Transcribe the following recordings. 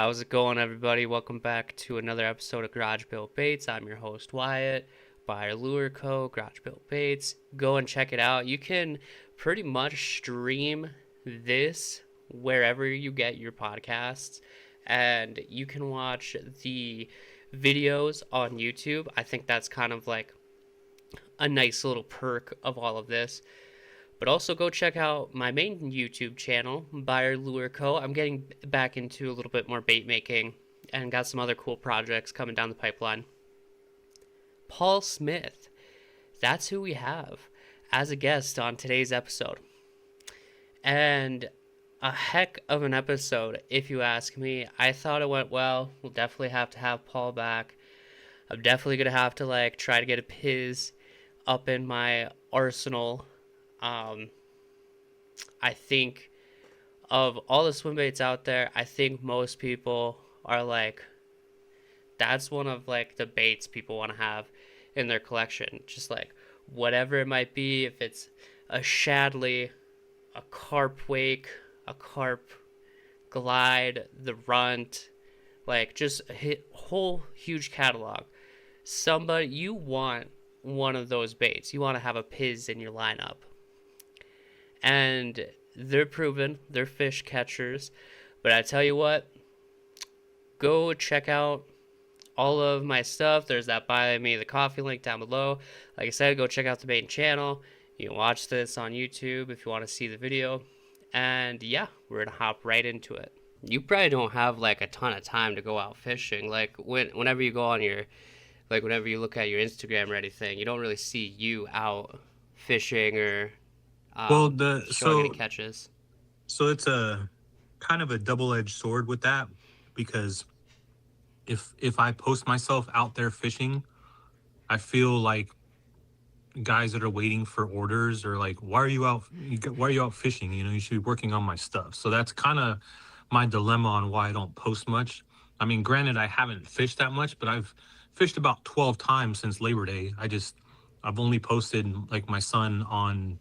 How's it going, everybody? Welcome back to another episode of Garage Built Baits. I'm your host, Wyatt, by Lure Co. Garage Built Baits. Go and check it out. You can pretty much stream this wherever you get your podcasts, and you can watch the videos on YouTube. I think that's kind of like a nice little perk of all of this. But also go check out my main YouTube channel, Buyer Lure Co. I'm getting back into a little bit more bait making and got some other cool projects coming down the pipeline. Paul Smith, that's who we have as a guest on today's episode. And a heck of an episode, if you ask me. I thought it went well. We'll definitely have to have Paul back. I'm definitely going to have to try to get a Pizz up in my arsenal. I think of all the swim baits out there, I think most people are like, that's one of the baits people want to have in their collection. Just whatever it might be, if it's a Shadley, a carp wake, a carp glide, the runt, just a whole huge catalog. You want one of those baits. You want to have a Pizz in your lineup. And they're proven, they're fish catchers. But I tell you what, go check out all of my stuff. There's that Buy Me the Coffee link down below. Like I said, go check out the main channel. You can watch this on YouTube if you want to see the video. And yeah, we're going to hop right into it. You probably don't have a ton of time to go out fishing. Whenever you go on your, whenever you look at your Instagram or anything, you don't really see you out fishing or showing any catches. So it's a kind of a double-edged sword with that, because if I post myself out there fishing, I feel like guys that are waiting for orders are like, why are you out fishing? You should be working on my stuff. So that's kind of my dilemma on why I don't post much. I mean, granted, I haven't fished that much, but I've fished about 12 times since Labor Day. I've only posted my son on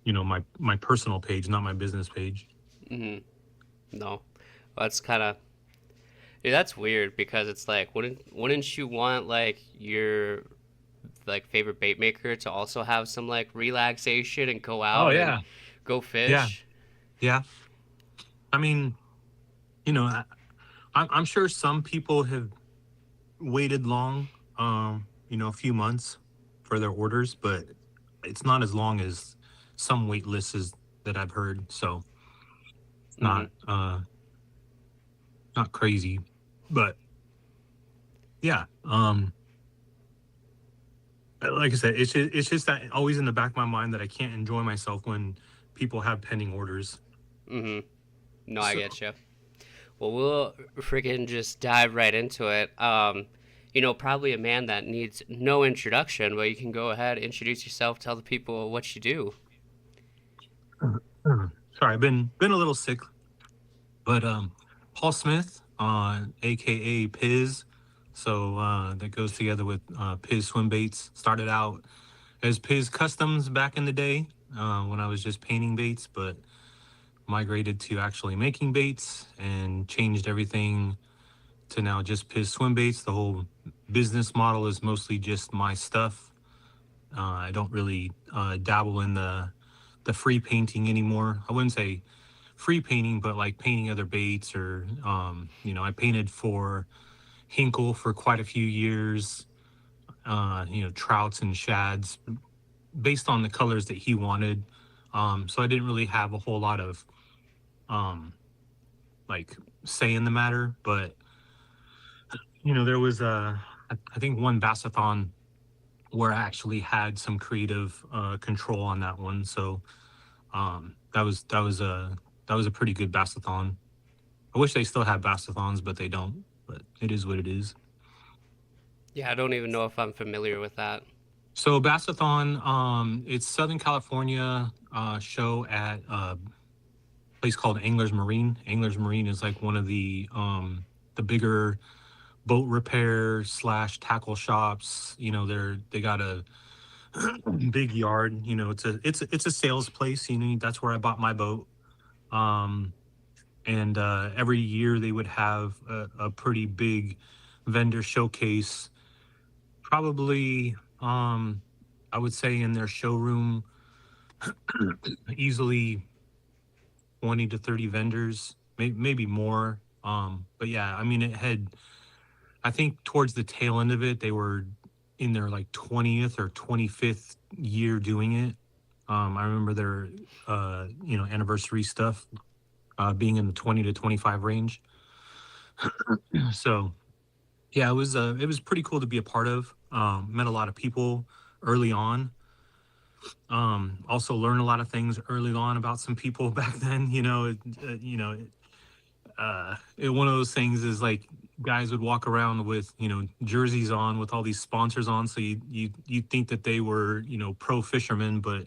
my personal page, not my business page. No, that's kind of, that's weird, because it's wouldn't you want your favorite bait maker to also have some relaxation and go out and go fish? Yeah. I mean, I'm sure some people have waited long, a few months for their orders, but it's not as long as some wait lists that I've heard. So it's not crazy, but yeah. Like I said, it's just that always in the back of my mind that I can't enjoy myself when people have pending orders. No, I get you. Well, we'll freaking just dive right into it. Probably a man that needs no introduction, but you can go ahead, introduce yourself, tell the people what you do. Sorry, I've been a little sick, but Paul Smith, aka Pizz. So that goes together with Pizz Swimbaits. Started out as Pizz Customs back in the day when I was just painting baits, but migrated to actually making baits and changed everything to now just Pizz Swimbaits. The whole business model is mostly just my stuff. I don't really dabble in the free painting anymore. I wouldn't say free painting, but painting other baits, or I painted for Hinkle for quite a few years, trouts and shads based on the colors that he wanted. So I didn't really have a whole lot of say in the matter, but there was I think one Bassathon where I actually had some creative control on that one. So that was a pretty good Bassathon. I wish they still had Bassathons, but they don't. But it is what it is. Yeah, I don't even know if I'm familiar with that. So Bassathon, it's Southern California show at a place called Anglers Marine. Anglers Marine is one of the bigger boat repair / tackle shops. They got a big yard. It's a sales place. That's where I bought my boat. And every year they would have a pretty big vendor showcase. Probably, I would say in their showroom, easily 20 to 30 vendors, maybe more. But yeah, I mean, it had, I think towards the tail end of it, they were in their like 20th or 25th year doing it. I remember their, anniversary stuff being in the 20 to 25 range. So yeah, it was pretty cool to be a part of. Met a lot of people early on. Also learned a lot of things early on about some people back then. One of those things is like guys would walk around with jerseys on with all these sponsors on, so you think that they were pro fishermen, but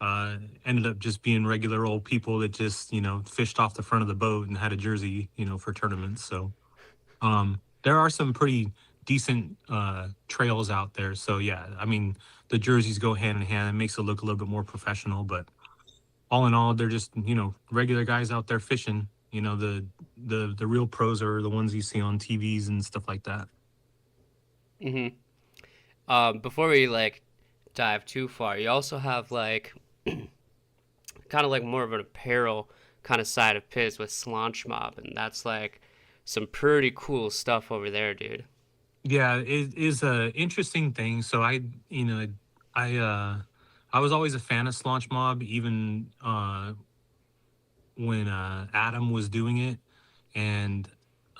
uh, ended up just being regular old people that just fished off the front of the boat and had a jersey for tournaments. So there are some pretty decent trails out there. So yeah, I mean the jerseys go hand in hand. It makes it look a little bit more professional, but all in all, they're just regular guys out there fishing. The real pros are the ones you see on TVs and stuff like that. Hmm. Before we like dive too far, you also have like kind of like more of an apparel kind of side of Pizz with Slaunch Mob, and that's like some pretty cool stuff over there, dude. Yeah, it is a interesting thing. So I I was always a fan of Slaunch Mob, even when Adam was doing it, and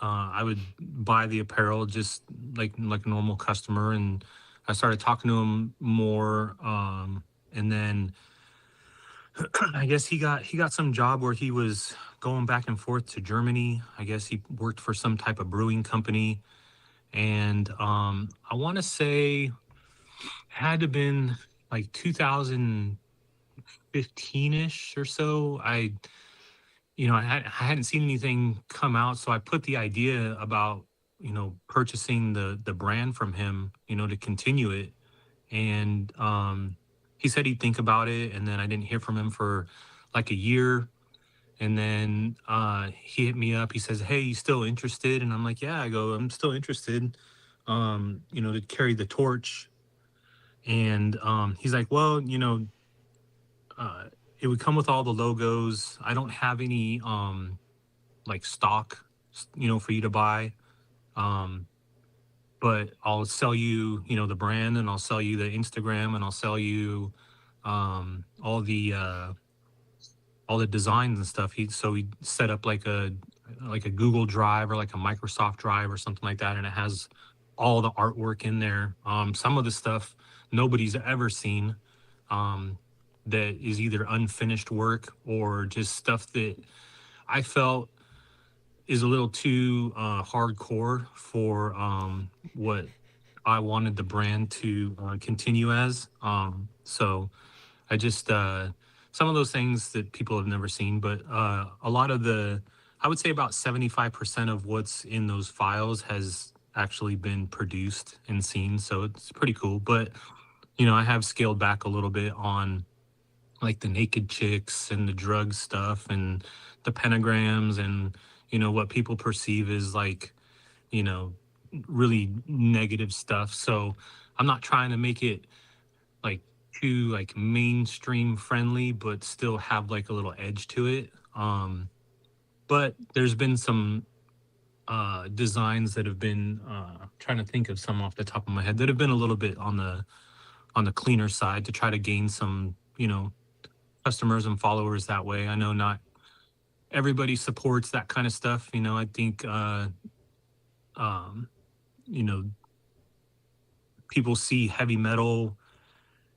I would buy the apparel just like a normal customer, and I started talking to him more, and then I guess he got some job where he was going back and forth to Germany. I guess he worked for some type of brewing company, and I want to say had to been like 2015ish or so. I hadn't seen anything come out, so I put the idea about purchasing the brand from him, to continue it. And he said he'd think about it, and then I didn't hear from him for like a year. And then he hit me up. He says, "Hey, you still interested?" And I'm like, "Yeah." I go, "I'm still interested, to carry the torch." And he's like, "Well, uh, it would come with all the logos. I don't have any like stock, for you to buy. Um, but I'll sell you, the brand, and I'll sell you the Instagram, and I'll sell you um, all the uh, all the designs and stuff." He set up like a Google Drive or like a Microsoft Drive or something like that, and it has all the artwork in there. Some of the stuff nobody's ever seen. Um, that is either unfinished work or just stuff that I felt is a little too hardcore for what I wanted the brand to continue as. So I just some of those things that people have never seen, but a lot of I would say about 75% of what's in those files has actually been produced and seen. So it's pretty cool. But I have scaled back a little bit on like the naked chicks and the drug stuff and the pentagrams and what people perceive as like you know really negative stuff. So I'm not trying to make it like too like mainstream friendly but still have like a little edge to it. But there's been some designs that have been trying to think of some off the top of my head that have been a little bit on the cleaner side to try to gain some customers and followers that way. I know not everybody supports that kind of stuff. I think um, you know people see heavy metal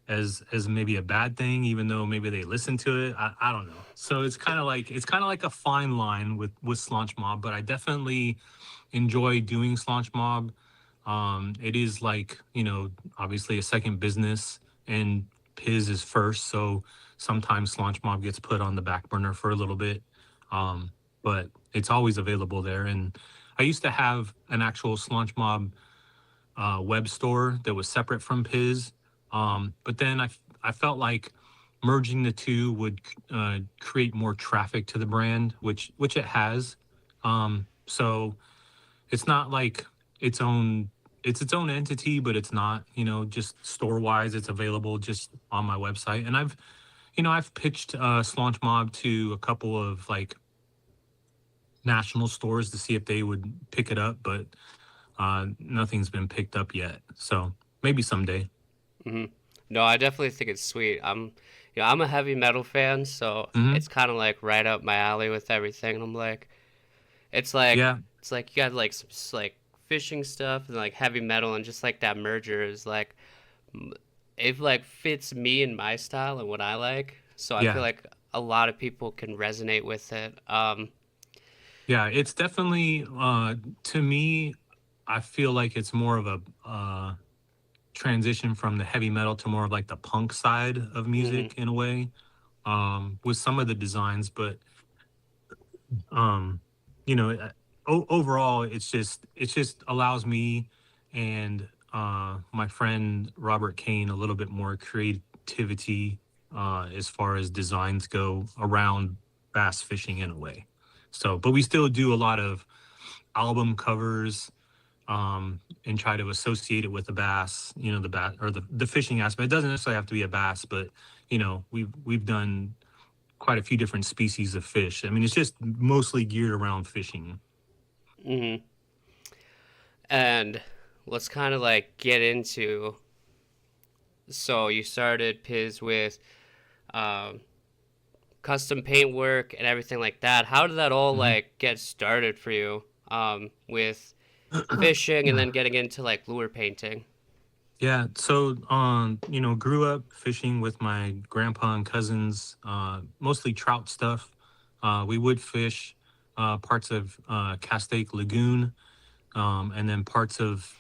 as maybe a bad thing, even though maybe they listen to it. I don't know. So it's kind of like a fine line with Slaunch Mob, but I definitely enjoy doing Slaunch Mob. It is like obviously a second business, and Pizz is first, so sometimes Slaunch Mob gets put on the back burner for a little bit. Um, but it's always available there, and I used to have an actual Slaunch Mob web store that was separate from Pizz. But then I felt like merging the two would create more traffic to the brand, which it has. So it's not like its own it's its own entity, but it's not, just store wise, it's available just on my website. And I've pitched Slaunch Mob to a couple of like national stores to see if they would pick it up, but nothing's been picked up yet. So maybe someday. Hmm. No, I definitely think it's sweet. I'm a heavy metal fan, so Hmm. it's kind of like right up my alley with everything. And I'm like, it's like Yeah, it's like you got like some like fishing stuff and like heavy metal, and just like that merger is like it like fits me and my style and what I like. So I feel yeah, like a lot of people can resonate with it. yeah. It's definitely to me. I feel like it's more of a transition from the heavy metal to more of like the punk side of Mhm. music in a way, with some of the designs. But um overall it's just allows me and my friend Robert Kane a little bit more creativity as far as designs go around bass fishing in a way. So but we still do a lot of album covers, and try to associate it with the bass, the bass or the fishing aspect. It doesn't necessarily have to be a bass, but we've done quite a few different species of fish. I mean, it's just mostly geared around fishing. Mhm. And let's kind of like get into. So you started Piz with um, custom paint work and everything like that. How did that all Mhm. like get started for you with fishing and then getting into like lure painting? Yeah, so grew up fishing with my grandpa and cousins, mostly trout stuff. We would fish parts of Castaic Lagoon, and then parts of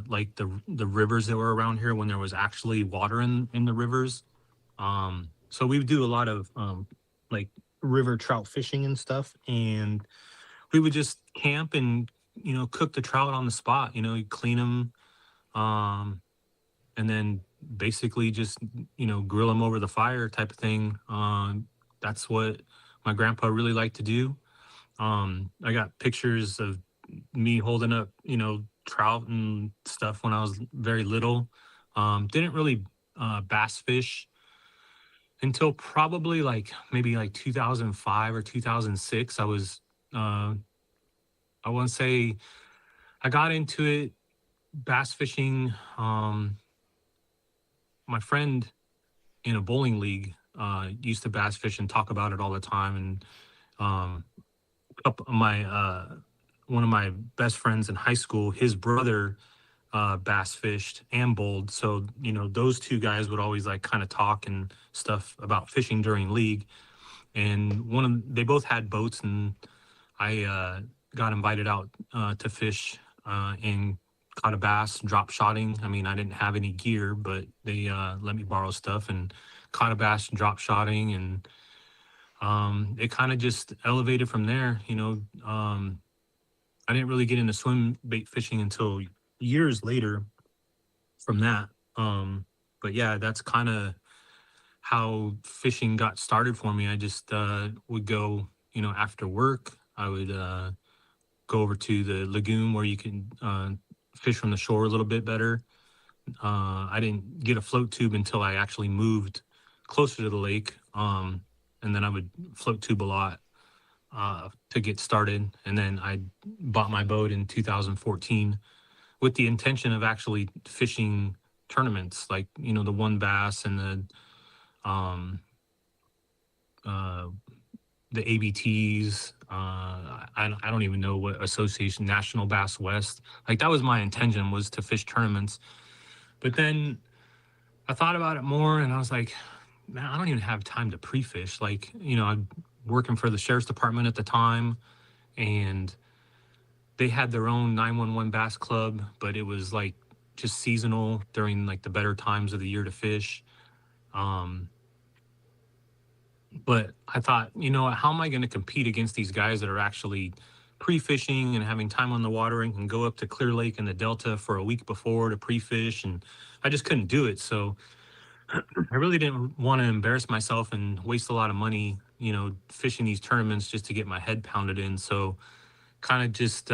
like the rivers that were around here when there was actually water in the rivers. So we would do a lot of like river trout fishing and stuff, and we would just camp and cook the trout on the spot. You clean them, um, and then basically just grill them over the fire type of thing. That's what my grandpa really liked to do. I got pictures of me holding up trout and stuff when I was very little. Didn't really bass fish until probably like maybe like 2005 or 2006. Uh I want to say I got into it bass fishing. My friend in a bowling league used to bass fish and talk about it all the time. And um my one of my best friends in high school, his brother bass fished and bowled. So those two guys would always like kind of talk and stuff about fishing during league. And they both had boats, and I got invited out to fish and caught a bass drop shotting. I mean, I didn't have any gear, but they let me borrow stuff and caught a bass drop shotting, and it kind of just elevated from there. I didn't really get into swim bait fishing until years later from that. Um, but yeah, that's kind of how fishing got started for me. I just would go, after work. I would go over to the lagoon where you can fish from the shore a little bit better. I didn't get a float tube until I actually moved closer to the lake. And then I would float tube a lot to get started. And then I bought my boat in 2014 with the intention of actually fishing tournaments like, the one bass and um, uh, the ABTs. I don't even know what association, National Bass West. Like that was my intention, was to fish tournaments. But then I thought about it more, and I was like, man, I don't even have time to pre-fish. Like, I'm working for the sheriff's department at the time, and they had their own 911 bass club, but it was like just seasonal during like the better times of the year to fish. Um, But I thought, how am I going to compete against these guys that are actually pre-fishing and having time on the water and can go up to Clear Lake in the Delta for a week before to pre-fish? And I just couldn't do it. So I really didn't want to embarrass myself and waste a lot of money, fishing these tournaments just to get my head pounded in. So kind of just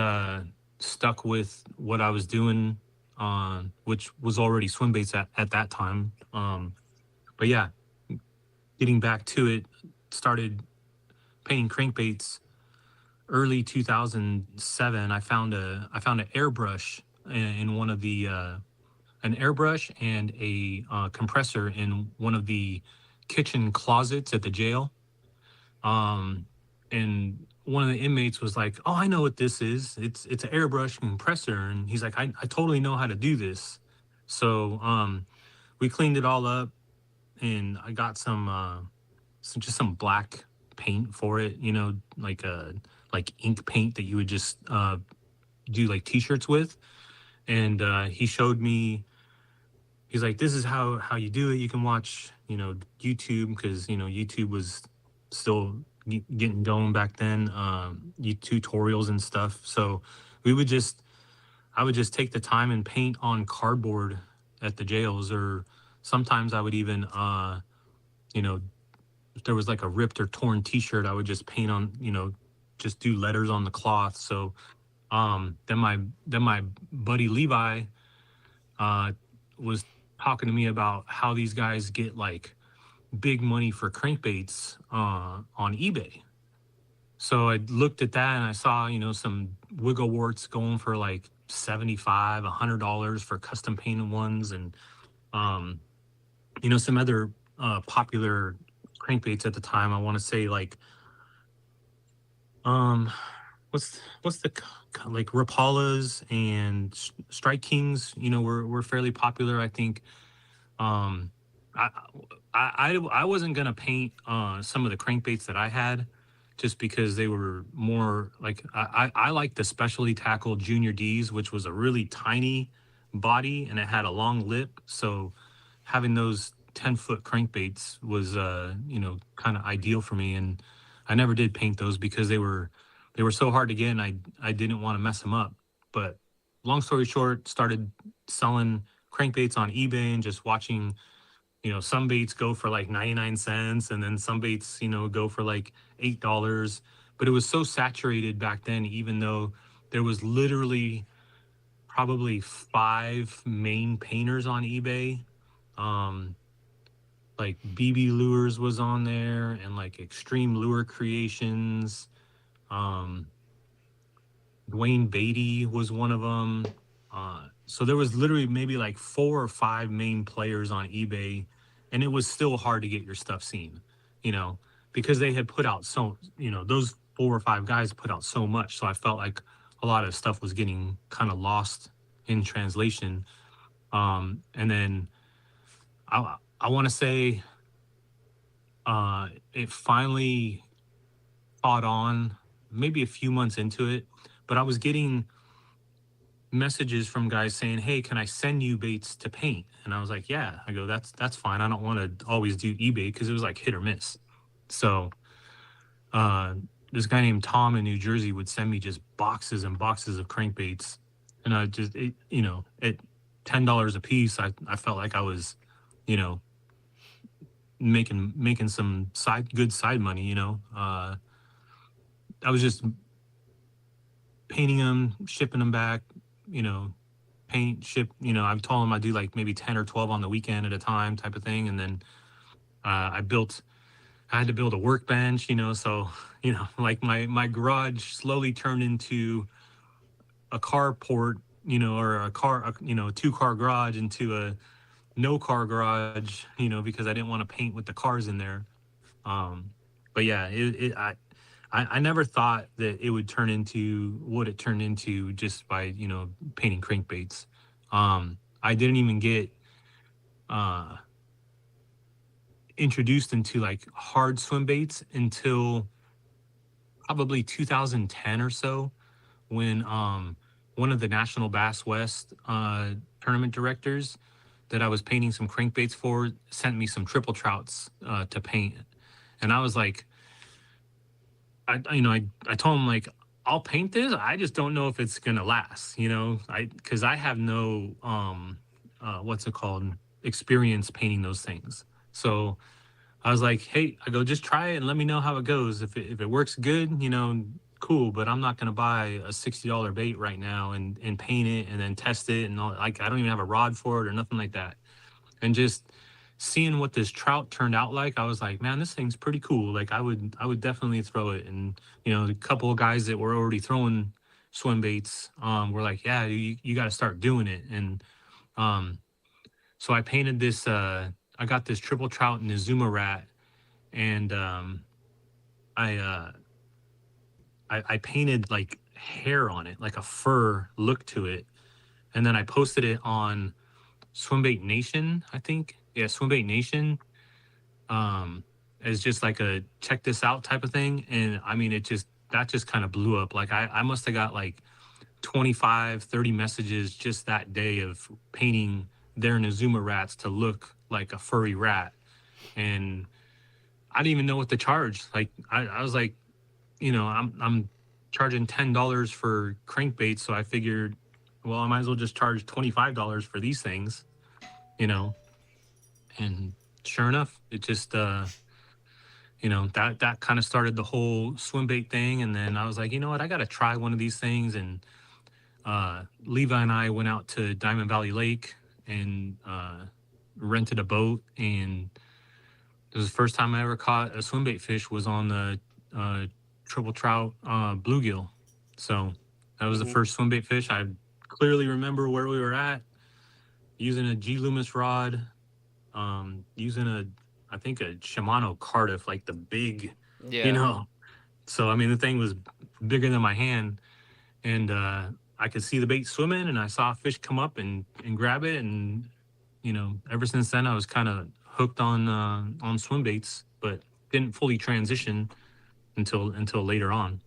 stuck with what I was doing, which was already swim baits at that time. But yeah, getting back to it, started painting crankbaits early 2007. I found an airbrush in one of the an airbrush and a compressor in one of the kitchen closets at the jail. Um, and one of the inmates was like, "Oh, I know what this is. It's an airbrush compressor." And he's like, "I totally know how to do this." So we cleaned it all up, and I got some black paint for it. Like ink paint that you would just do like t-shirts with. And he showed me. He's like, "This is how you do it. You can watch, YouTube, because YouTube was still getting going back then. Tutorials and stuff. So we would just I would just take the time and paint on cardboard at the jails, or sometimes I would even you know if there was like a ripped or torn T-shirt, I would just paint on, just do letters on the cloth. So then my buddy Levi uh was talking to me about how these guys get like big money for crankbaits on eBay. So I looked at that and I saw, some wiggle warts going for like 75, $100 for custom painted ones, and um, some other popular crankbaits at the time. I want to say like um, what's the like Rapalas and Strike Kings. Were fairly popular. I think um, I, I wasn't gonna paint some of the crankbaits that I had, just because they were more like I like the specialty tackle Junior D's, which was a really tiny body and it had a long lip. So having those 10-foot crankbaits was kind of ideal for me. And I never did paint those because they were so hard to get, and I didn't want to mess them up. But long story short, started selling crankbaits on eBay and just watching, some baits go for like 99 cents, and then some baits, go for like $8. But it was so saturated back then, even though there was literally probably five main painters on eBay. Um, like BB Lures was on there, and like Extreme Lure Creations. Um, Dwayne Beatty was one of them. So there was literally maybe like four or five main players on eBay, and it was still hard to get your stuff seen, you know, because they had put out those four or five guys put out so much. So I felt like a lot of stuff was getting kind of lost in translation. And then I want to say it finally caught on maybe a few months into it, but I was getting messages from guys saying, "Hey, can I send you baits to paint?" And I was like, "Yeah." I go, "That's fine. I don't want to always do eBay," because it was like hit or miss. So uh, this guy named Tom in New Jersey would send me just boxes and boxes of crankbaits, and at $10 a piece, I felt like I was, you know, making some good side money. I was just painting them, shipping them back, you know, paint, ship. I've told them I do like maybe 10 or 12 on the weekend at a time, type of thing. And then I had to build a workbench, so, like my garage slowly turned into a carport, or two-car garage into a no-car garage, because I didn't want to paint with the cars in there. Um, but yeah, I never thought that it would turn into what it turned into just by, painting crankbaits. I didn't even get uh, introduced into like hard swim baits until probably 2010 or so, when one of the National Bass West tournament directors that I was painting some crankbaits for sent me some triple trouts to paint. And I was like, I told him, like, I'll paint this. I just don't know if it's gonna last, because I have no what's it called? experience painting those things. So I was like, hey, I go, just try it and let me know how it goes. If it works good, cool. But I'm not gonna buy a $60 bait right now and paint it and then test it and all. Like I don't even have a rod for it or nothing like that. And just seeing what this trout turned out like, I was like, man, this thing's pretty cool. Like I would definitely throw it. And a couple of guys that were already throwing swim baits were like, yeah, you got to start doing it. And um, so I painted this. I got this triple trout and a Zuma rat, and I, uh, I painted like hair on it, like a fur look to it, and then I posted it on Swimbait Nation, I think. Yeah, Swimbait Nation, as just like a check this out type of thing. And I mean, that just kind of blew up. Like I must have got like 25, 30 messages just that day of painting their Nazuma rats to look like a furry rat. And I didn't even know what to charge. Like I was like, I'm charging $10 for crankbaits. So I figured, well, I might as well just charge $25 for these things, you know. And sure enough, it just that kind of started the whole swim bait thing. And then I was like, you know what, I got to try one of these things. And Levi and I went out to Diamond Valley Lake and rented a boat. And it was the first time I ever caught a swim bait fish was on the triple trout bluegill. So that was the Hmm. first swim bait fish. I clearly remember where we were at using a G Loomis rod, using I think a Shimano Cardiff, like the big, you Yeah. know. So I mean, the thing was bigger than my hand, and I could see the bait swimming, and I saw a fish come up and grab it, and ever since then I was kind of hooked on swim baits, but didn't fully transition until later on.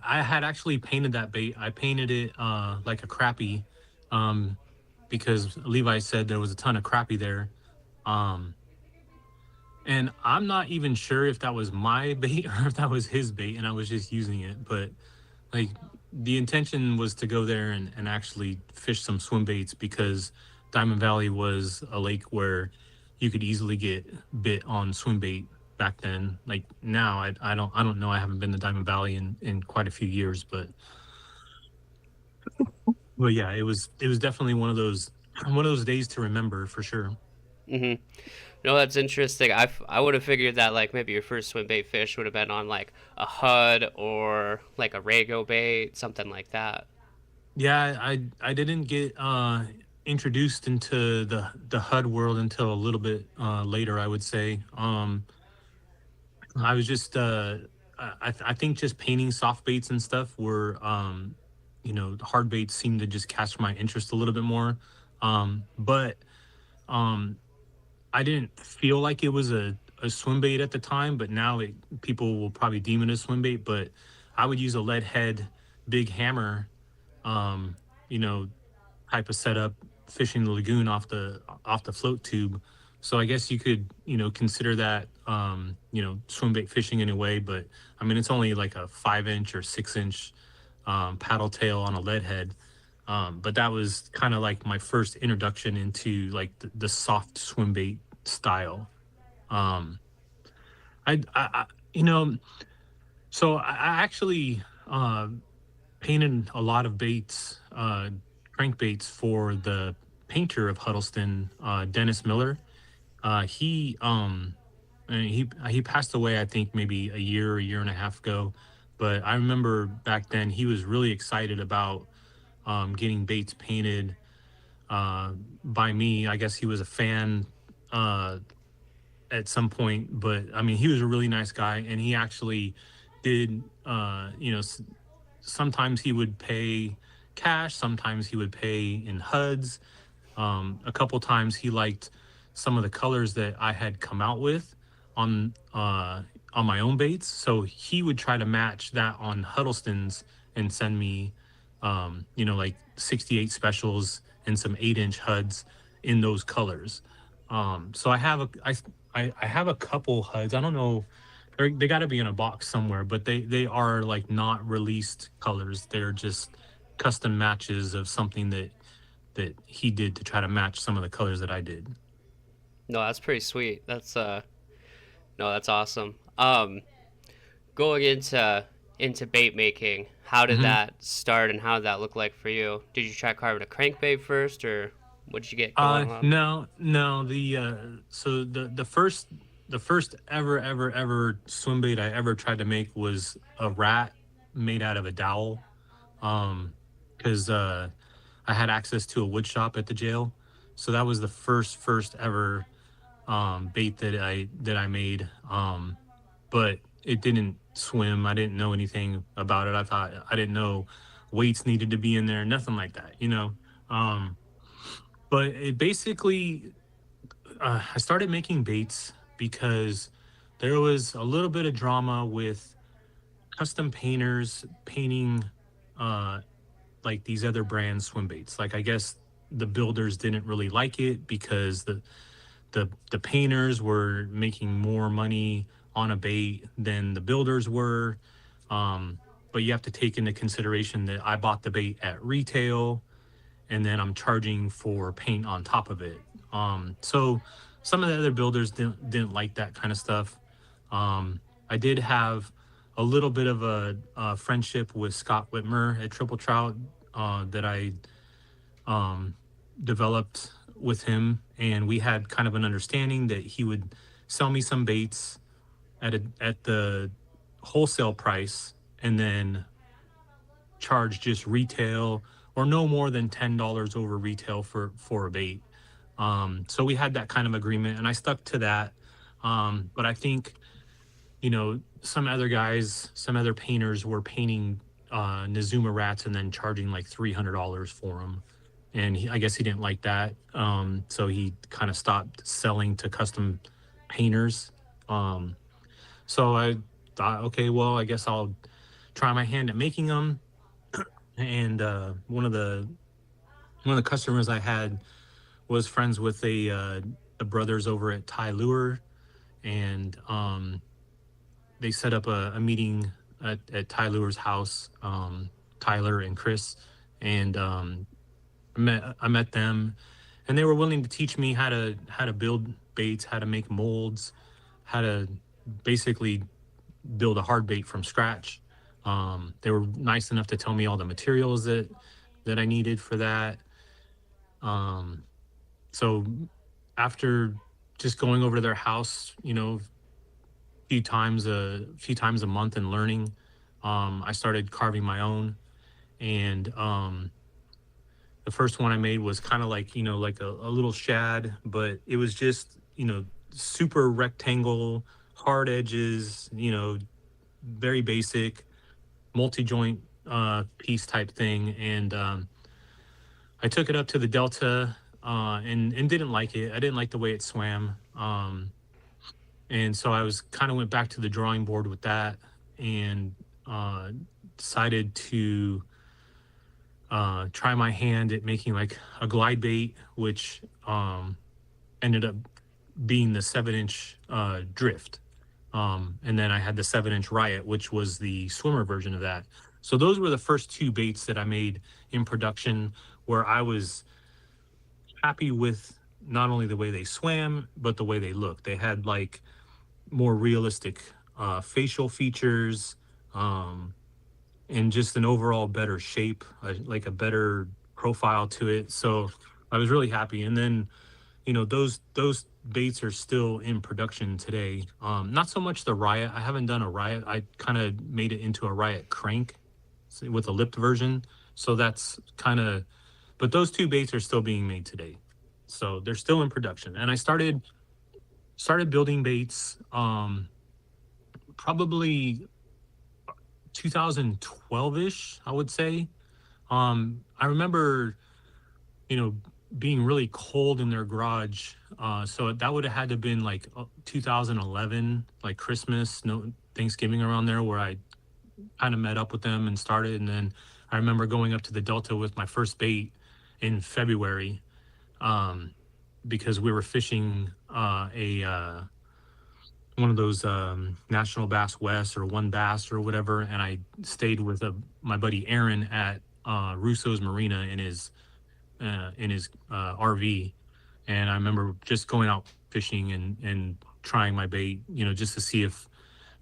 I had actually painted that bait. I painted it like a crappie, um, because Levi said there was a ton of crappie there. Um, And I'm not even sure if that was my bait or if that was his bait and I was just using it. But like the intention was to go there and actually fish some swim baits because Diamond Valley was a lake where you could easily get bit on swim bait back then. Like now I don't know. I haven't been to Diamond Valley in quite a few years, but yeah, it was definitely one of those days to remember for sure. Hmm. No, that's interesting. I would have figured that like maybe your first swim bait fish would have been on like a Hud or like a Rago bait, something like that. Yeah, I didn't get introduced into the HUD world until a little bit later, I would say. I was just I think just painting soft baits and stuff were hard baits seemed to just catch my interest a little bit more. But um I didn't feel like it was a swim bait at the time, but now people will probably deem it a swim bait. But I would use a lead head big hammer, um, you know, type of setup, fishing the lagoon off the float tube. So I guess you could consider that swim bait fishing in a way, but I mean it's only like a 5 inch or 6 inch paddle tail on a lead head. But that was kind of like my first introduction into like the soft swim bait style. Um, I you know so I actually painted a lot of baits, crankbaits for the painter of Huddleston, Dennis Miller. He and he passed away, I think maybe a year and a half ago. But I remember back then he was really excited about getting baits painted uh, by me. I guess he was a fan uh, at some point, but I mean he was a really nice guy, and he actually did sometimes he would pay cash, sometimes he would pay in HUDs. A couple times he liked some of the colors that I had come out with on uh, on my own baits, so he would try to match that on Huddleston's and send me, like 68 specials and some 8 inch HUDs in those colors. So I have a couple HUDs. I don't know, they got to be in a box somewhere, but they are like not released colors. They're just custom matches of something that he did to try to match some of the colors that I did. No, that's pretty sweet. That's no, that's awesome. Going into bait making, how did Hmm. that start and how did that look like for you? Did you try carving a crankbait first, or what did you get going on? No, no. So the first ever swim bait I ever tried to make was a rat made out of a dowel. Um, because I had access to a wood shop at the jail, so that was the first ever bait that I made. But it didn't swim. I didn't know anything about it. I didn't know weights needed to be in there, nothing like that, you know. Um, but it basically, I started making baits because there was a little bit of drama with custom painters painting uh, like these other brand swim baits. Like I guess the builders didn't really like it because the painters were making more money on a bait than the builders were. Um, but you have to take into consideration that I bought the bait at retail and then I'm charging for paint on top of it. So some of the other builders didn't like that kind of stuff. I did have a little bit of a friendship with Scott Whitmer at Triple Trout that I um, developed with him, and we had kind of an understanding that he would sell me some baits at the wholesale price, and then charge just retail or no more than $10 over retail for a bait. So we had that kind of agreement, and I stuck to that. But I think some other guys, some other painters were painting Nazuma rats and then charging like $300 for them, and I guess he didn't like that. So he kind of stopped selling to custom painters. Um, so I thought, okay, well, I guess I'll try my hand at making them. And one of the customers I had was friends with the brothers over at Thai Lure, and they set up a meeting at Thai Lure's house, Tyler and Chris, and I met them, and they were willing to teach me how to build baits, how to make molds, how to basically build a hard bait from scratch. They were nice enough to tell me all the materials that I needed for that. Um, so after just going over to their house, few times a month and learning, I started carving my own. And the first one I made was kind of like, like a little shad, but it was just, super rectangle, hard edges, very basic, multi-joint piece type thing. And I took it up to the Delta and didn't like it. I didn't like the way it swam. And so I was kind of went back to the drawing board with that, and uh, decided to try my hand at making like a glide bait, which ended up being the 7-inch drift. And then I had the 7-inch riot, which was the swimmer version of that. So those were the first two baits that I made in production where I was happy with not only the way they swam, but the way they looked. They had like more realistic facial features, um, and just an overall better shape, like a better profile to it. So I was really happy. And then, those baits are still in production today. Not so much the Riot. I haven't done a Riot. I kind of made it into a Riot crank with a lipped version. So that's kind of, but those two baits are still being made today. So they're still in production. And I started building baits probably 2012-ish, I would say. I remember, you know, being really cold in their garage. So that would have had to have been like 2011, like Christmas, no Thanksgiving around there, where I kind of met up with them and started. And then I remember going up to the Delta with my first bait in February, um, because we were fishing a one of those National Bass West or One Bass or whatever, and I stayed with my buddy Aaron at Russo's Marina in his RV, and I remember just going out fishing and trying my bait, just to see if.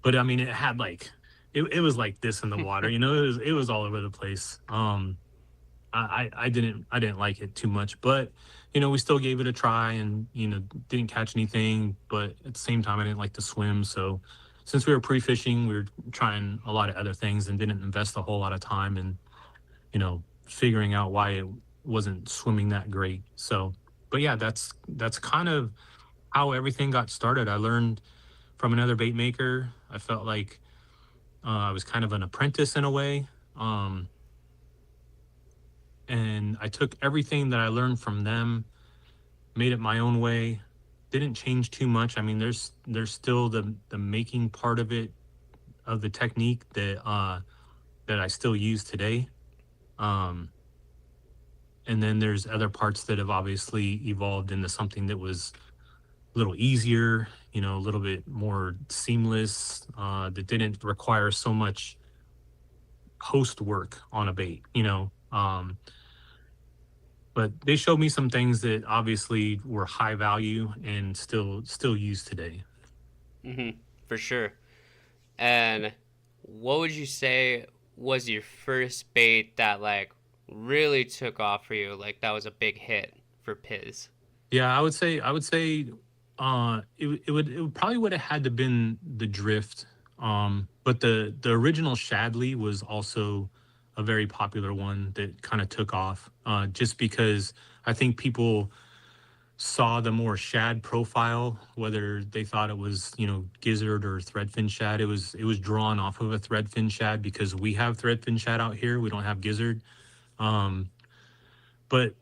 But I mean, it had like it was like this in the water, it was all over the place. I didn't like it too much, but we still gave it a try and didn't catch anything. But at the same time, I didn't like to swim, so since we were pre-fishing, we were trying a lot of other things and didn't invest a whole lot of time in figuring out why it wasn't swimming that great. So, but yeah, that's kind of how everything got started. I learned from another bait maker. I felt like I was kind of an apprentice in a way. Um, and I took everything that I learned from them, made it my own way. Didn't change too much. I mean, there's still the making part of it, of the technique that I still use today. Um, and then there's other parts that have obviously evolved into something that was a little easier, a little bit more seamless, that didn't require so much post work on a bait. But they showed me some things that obviously were high value and still used today. Mm-hmm. For sure. And what would you say was your first bait that like really took off for you? Like that was a big hit for Pizz. Yeah, I would say it probably would have had to been the drift. But the original Shadley was also a very popular one that kind of took off, just because I think people saw the more shad profile, whether they thought it was gizzard or threadfin shad. It was drawn off of a threadfin shad because we have threadfin shad out here. We don't have gizzard. Um, but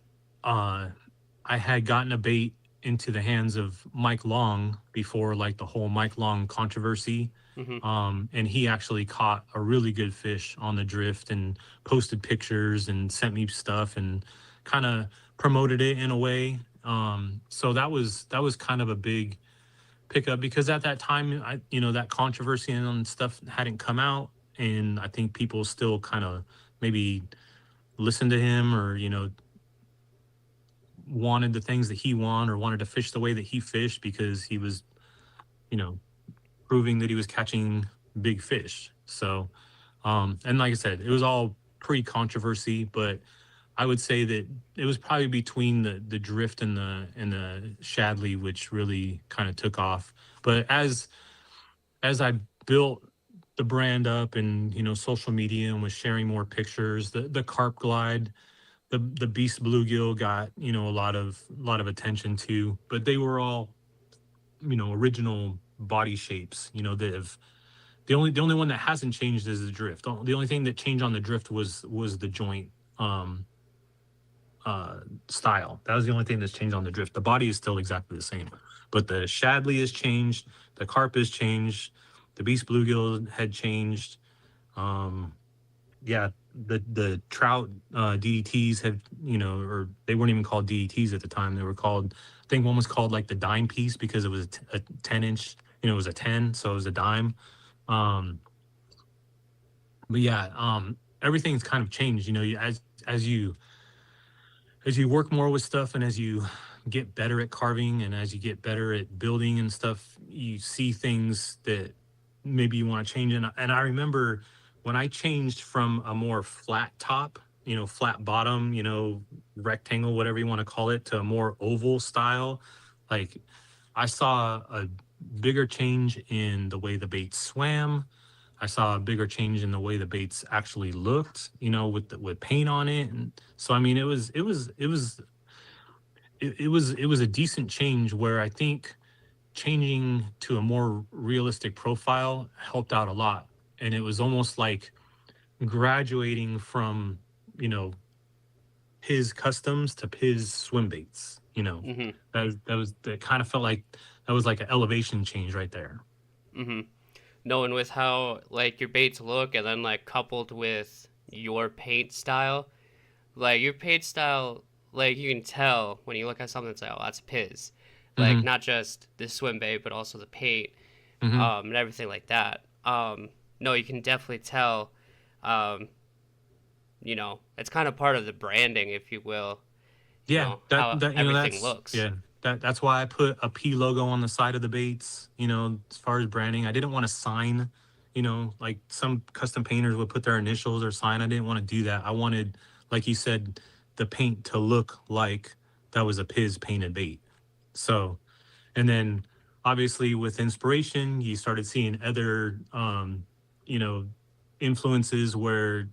uh, I had gotten a bait into the hands of Mike Long before like the whole Mike Long controversy. Mm-hmm. And he actually caught a really good fish on the drift and posted pictures and sent me stuff and kind of promoted it in a way. So that was kind of a big pickup because at that time, that controversy and stuff hadn't come out, and I think people still kind of maybe listened to him or wanted the things that he wanted or wanted to fish the way that he fished because he was, you know, proving that he was catching big fish. So, and like I said, it was all pre-controversy, but I would say that it was probably between the drift and the Shadley, which really kind of took off. But as I built the brand up and social media and was sharing more pictures, the carp glide, the beast bluegill got a lot of attention too. But they were all original body shapes. That have the only one that hasn't changed is the drift. The only thing that changed on the drift was the joint um style. That was the only thing that's changed on the drift. The body is still exactly the same, but the Shadley has changed, the carp has changed, the beast bluegill had changed. Um, yeah, the trout DDTs have or they weren't even called DDTs at the time. They were called. I think one was called like the dime piece because it was a 10 inch. It was a 10, so it was a dime. Um, but yeah, everything's kind of changed. As you work more with stuff and as you get better at carving and as you get better at building and stuff, you see things that maybe you want to change. And I remember when I changed from a more flat top, flat bottom, rectangle, whatever you want to call it, to a more oval style, like I saw a bigger change in the way the bait swam. I saw a bigger change in the way the baits actually looked, with paint on it. And so, I mean, it was a decent change where I think changing to a more realistic profile helped out a lot. And it was almost like graduating from, you know, his customs to his swim baits. Mm-hmm. That kind of felt like that was like an elevation change right there. Mm-hmm. Knowing with how like your baits look and then like coupled with your paint style, like your paint style, like you can tell when you look at something, it's like, oh, that's Pizz. Like Hmm. not just the swim bait, but also the paint, Hmm. and everything like that. No, you can definitely tell. Um, it's kind of part of the branding, if you will. Yeah, that How that everything that's looks. yeah, that's why I put a P logo on the side of the baits. As far as branding, I didn't want to sign. Like some custom painters would put their initials or sign. I didn't want to do that. I wanted, like you said, the paint to look like that was a Pizz painted bait. So, and then obviously with inspiration, you started seeing other, you know, influences where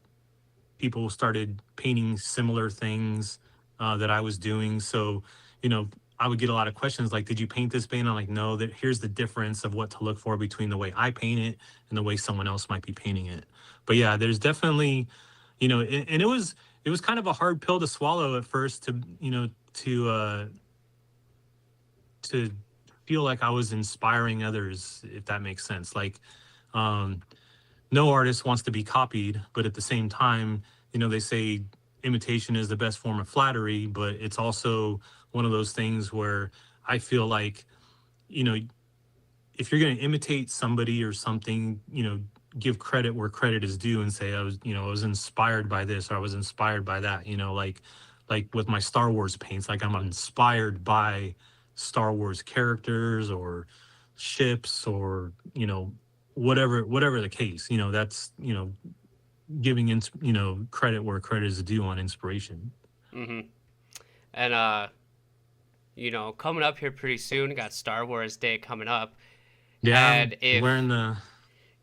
people started painting similar things that I was doing. So, you know, I would get a lot of questions like, "Did you paint this paint?" I'm like, "No. That here's the difference of what to look for between the way I paint it and the way someone else might be painting it." But yeah, there's definitely, and it was kind of a hard pill to swallow at first to feel like I was inspiring others, if that makes sense. Like, um, no artist wants to be copied, but at the same time, they say imitation is the best form of flattery, but it's also one of those things where I feel like, you know, if you're going to imitate somebody or something, give credit where credit is due and say I was inspired by this or I was inspired by that, like with my Star Wars paints, like I'm inspired by Star Wars characters or ships or, whatever the case, that's, giving credit where credit is due on inspiration. Mm-hmm. And coming up here pretty soon, got Star Wars Day coming up, Yeah, and I'm if wearing the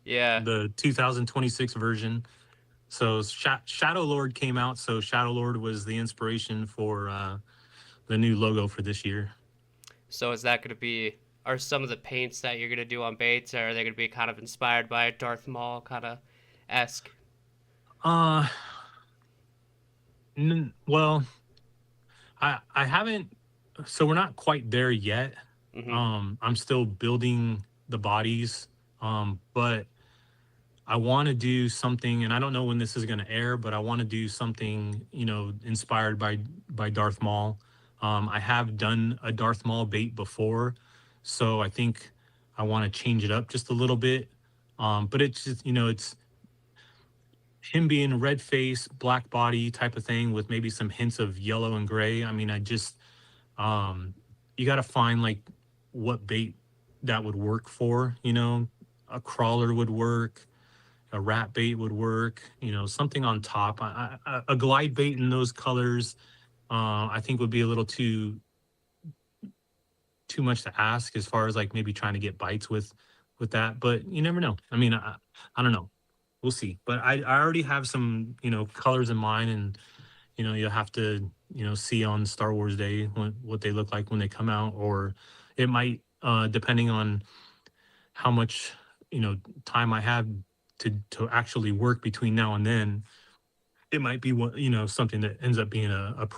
yeah, the 2026 version. So Shadow Lord came out. So Shadow Lord was the inspiration for the new logo for this year. so is that going to be? Are some of the paints that you're going to do on baits, are they going to be kind of inspired by Darth Maul kind of esque? Uh, well, I haven't. So we're not quite there yet. Mm-hmm. I'm still building the bodies. But I want to do something, and I don't know when this is going to air, but I want to do something, inspired by Darth Maul. I have done a Darth Maul bait before, so I think I want to change it up just a little bit. But it's just, it's him being red face, black body type of thing with maybe some hints of yellow and gray. I mean, um, you got to find like what bait that would work for. A crawler would work, a rat bait would work, something on top. A glide bait in those colors, I think would be a little too much to ask as far as like maybe trying to get bites with that. But you never know. I mean, I don't know. We'll see. But I already have some colors in mind, and you'll have to see on Star Wars Day what they look like when they come out, or it might depending on how much time I have to actually work between now and then, it might be what something that ends up being a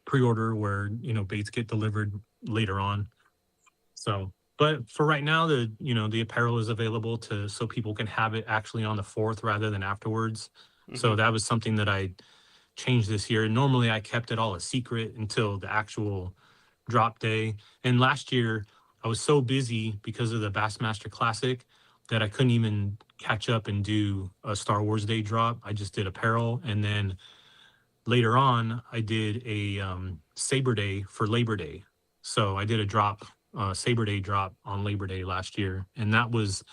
pre-order where baits get delivered later on. So, but for right now, the apparel is available to so people can have it actually on the 4th rather than afterwards. Mm-hmm. So that was something that I changed this year. Normally, I kept it all a secret until the actual drop day. And last year, I was so busy because of the Bassmaster Classic that I couldn't even catch up and do a Star Wars Day drop. I just did apparel, and then later on, I did a Saber Day for Labor Day. So I did a drop, Saber Day drop on Labor Day last year, and that was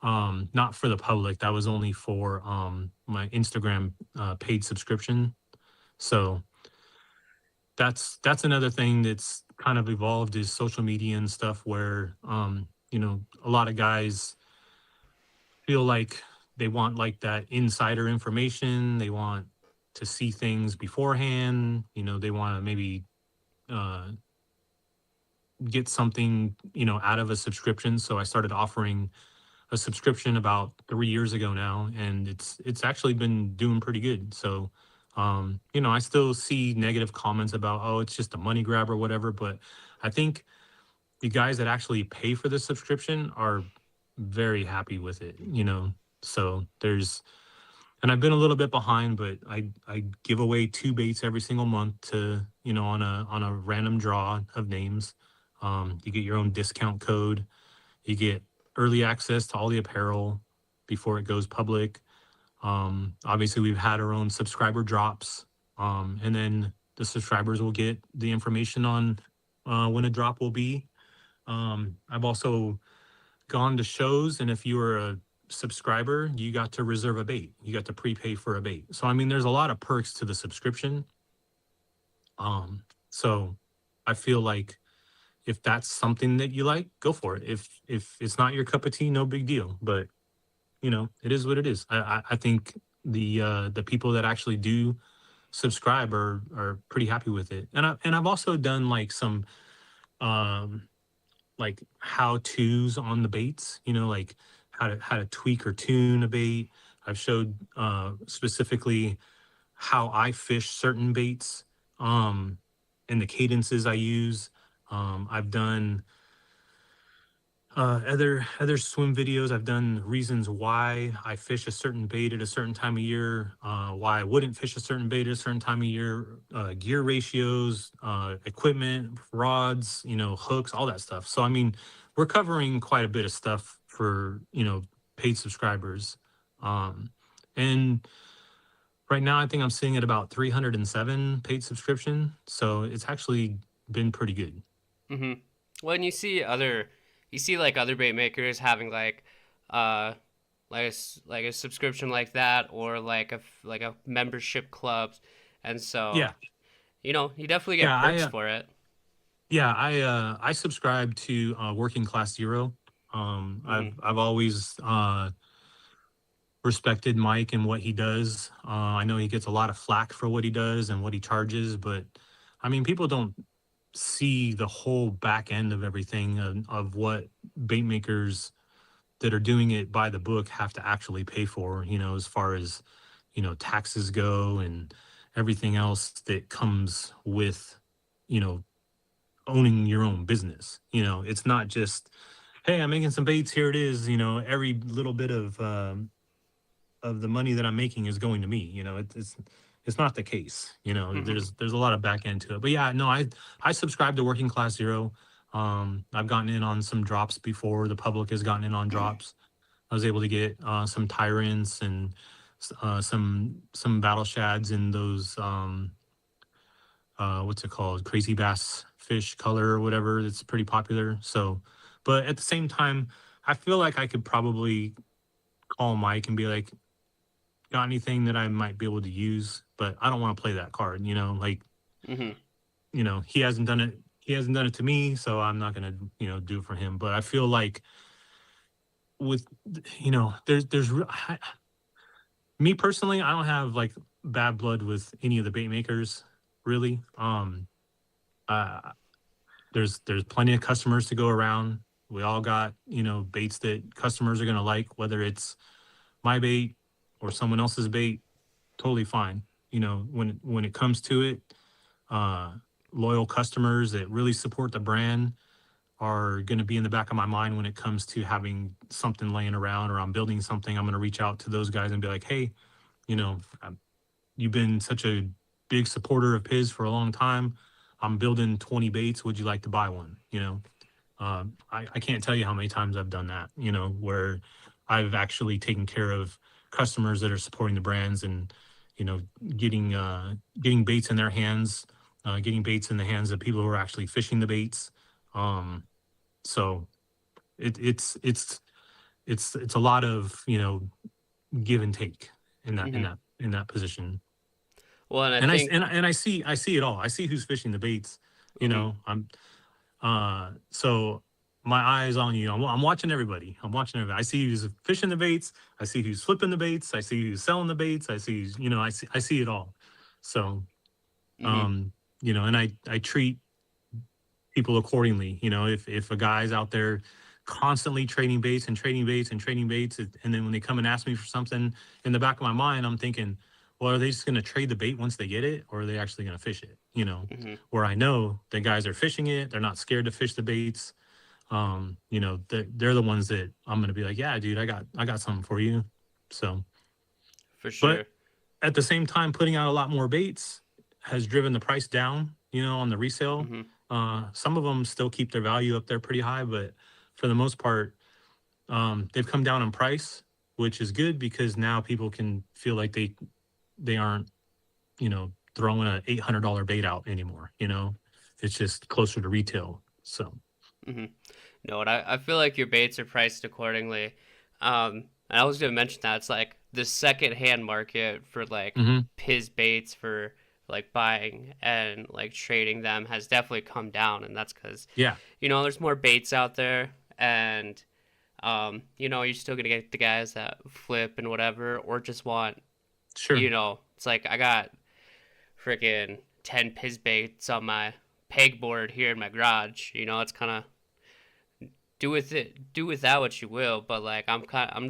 not for the public. That was only for my Instagram paid subscription. So that's another thing that's kind of evolved is social media and stuff where a lot of guys feel like they want like that insider information. They want to see things beforehand. They want to maybe uh, get something out of a subscription. So I started offering a subscription about 3 years ago now, and it's actually been doing pretty good. So I still see negative comments about, oh, it's just a money grab or whatever, but I think the guys that actually pay for the subscription are very happy with it. So and I've been a little bit behind, but I give away 2 baits every single month to, on a random draw of names. You get your own discount code. You get early access to all the apparel before it goes public. Obviously, we've had our own subscriber drops, and then the subscribers will get the information on when a drop will be. I've also gone to shows, and if you were a subscriber, you got to reserve a bait. You got to prepay for a bait. So I mean, there's a lot of perks to the subscription. So I feel like if that's something that you like, go for it. If it's not your cup of tea, no big deal. But it is what it is. I think the people that actually do subscribe are pretty happy with it. And I've also done like some um like how to's on the baits, like how to tweak or tune a bait. I've showed specifically how I fish certain baits, um and the cadences I use. I've done other swim videos. I've done reasons why I fish a certain bait at a certain time of year, why I wouldn't fish a certain bait at a certain time of year, gear ratios, equipment, rods, hooks, all that stuff. So I mean, we're covering quite a bit of stuff for paid subscribers. um and right now I think I'm sitting at about 307 paid subscription, so it's actually been pretty good. Mm-hmm. When you see like other bait makers having uh, like a subscription like that, or like a membership clubs, and so Yeah, you definitely get yeah, perks for it. I subscribe to Working Class Zero. Mm-hmm. I've always respected Mike and what he does. I know he gets a lot of flack for what he does and what he charges, but I mean, people don't see the whole back end of everything, of what bait makers that are doing it by the book have to actually pay for. As far as taxes go and everything else that comes with you know owning your own business. It's not just, hey, I'm making some baits, here it is. Every little bit of the money that I'm making is going to me. It's not the case. Mm-hmm. There's a lot of back end to it. But yeah, no, I subscribe to Working Class Zero. I've gotten in on some drops before. The public has gotten in on drops. I was able to get some tyrants and some battle shads in those what's it called, crazy bass fish color or whatever, that's pretty popular. So but at the same time, I feel like I could probably call Mike and be like, got anything that I might be able to use? But I don't want to play that card, like, Mm-hmm. he hasn't done it to me, so I'm not gonna do it for him. But I feel like with me personally, I don't have like bad blood with any of the bait makers, really. Uh there's plenty of customers to go around. We all got baits that customers are going to like, whether it's my bait or someone else's bait. Totally fine. When it comes to it, uh loyal customers that really support the brand are going to be in the back of my mind when it comes to having something laying around, or I'm building something. I'm going to reach out to those guys and be like, hey, you know you've been such a big supporter of Pizz for a long time. I'm building 20 baits. Would you like to buy one? I can't tell you how many times I've done that, where I've actually taken care of customers that are supporting the brands, and, you know, getting, getting baits in their hands, getting baits in the hands of people who are actually fishing the baits. Um, so it's a lot of, give and take in that, in Mm-hmm. that, in that position. Well, and I And I think. and I see it all. I see who's fishing the baits. Mm-hmm. So my eyes on you. I'm watching everybody. I'm watching everybody. I see who's fishing the baits. I see who's flipping the baits. I see who's selling the baits. I see who's, I see it all. So Mm-hmm. um, and I treat people accordingly. If a guy's out there constantly trading baits and trading baits and trading baits, and then when they come and ask me for something, in the back of my mind, I'm thinking, well, are they just going to trade the bait once they get it, or are they actually going to fish it? Mm-hmm. Where I know the guys are fishing it, they're not scared to fish the baits. They're the ones that I'm going to be like, yeah, dude, I got something for you. So, For but sure. at the same time, putting out a lot more baits has driven the price down, on the resale. Mm-hmm. Some of them still keep their value up there pretty high, but for the most part, they've come down in price, which is good because now people can feel like they aren't, throwing a $800 bait out anymore. It's just closer to retail. So, Mm-hmm. No, and I feel like your baits are priced accordingly. And I was gonna mention that it's like the second-hand market for like hmm Pizz baits for like buying and like trading them has definitely come down, and that's because yeah, there's more baits out there, and you're still gonna get the guys that flip and whatever, or just want sure. it's like I got freaking 10 Pizz baits on my pegboard here in my garage. It's kind of do with that what you will, but like I'm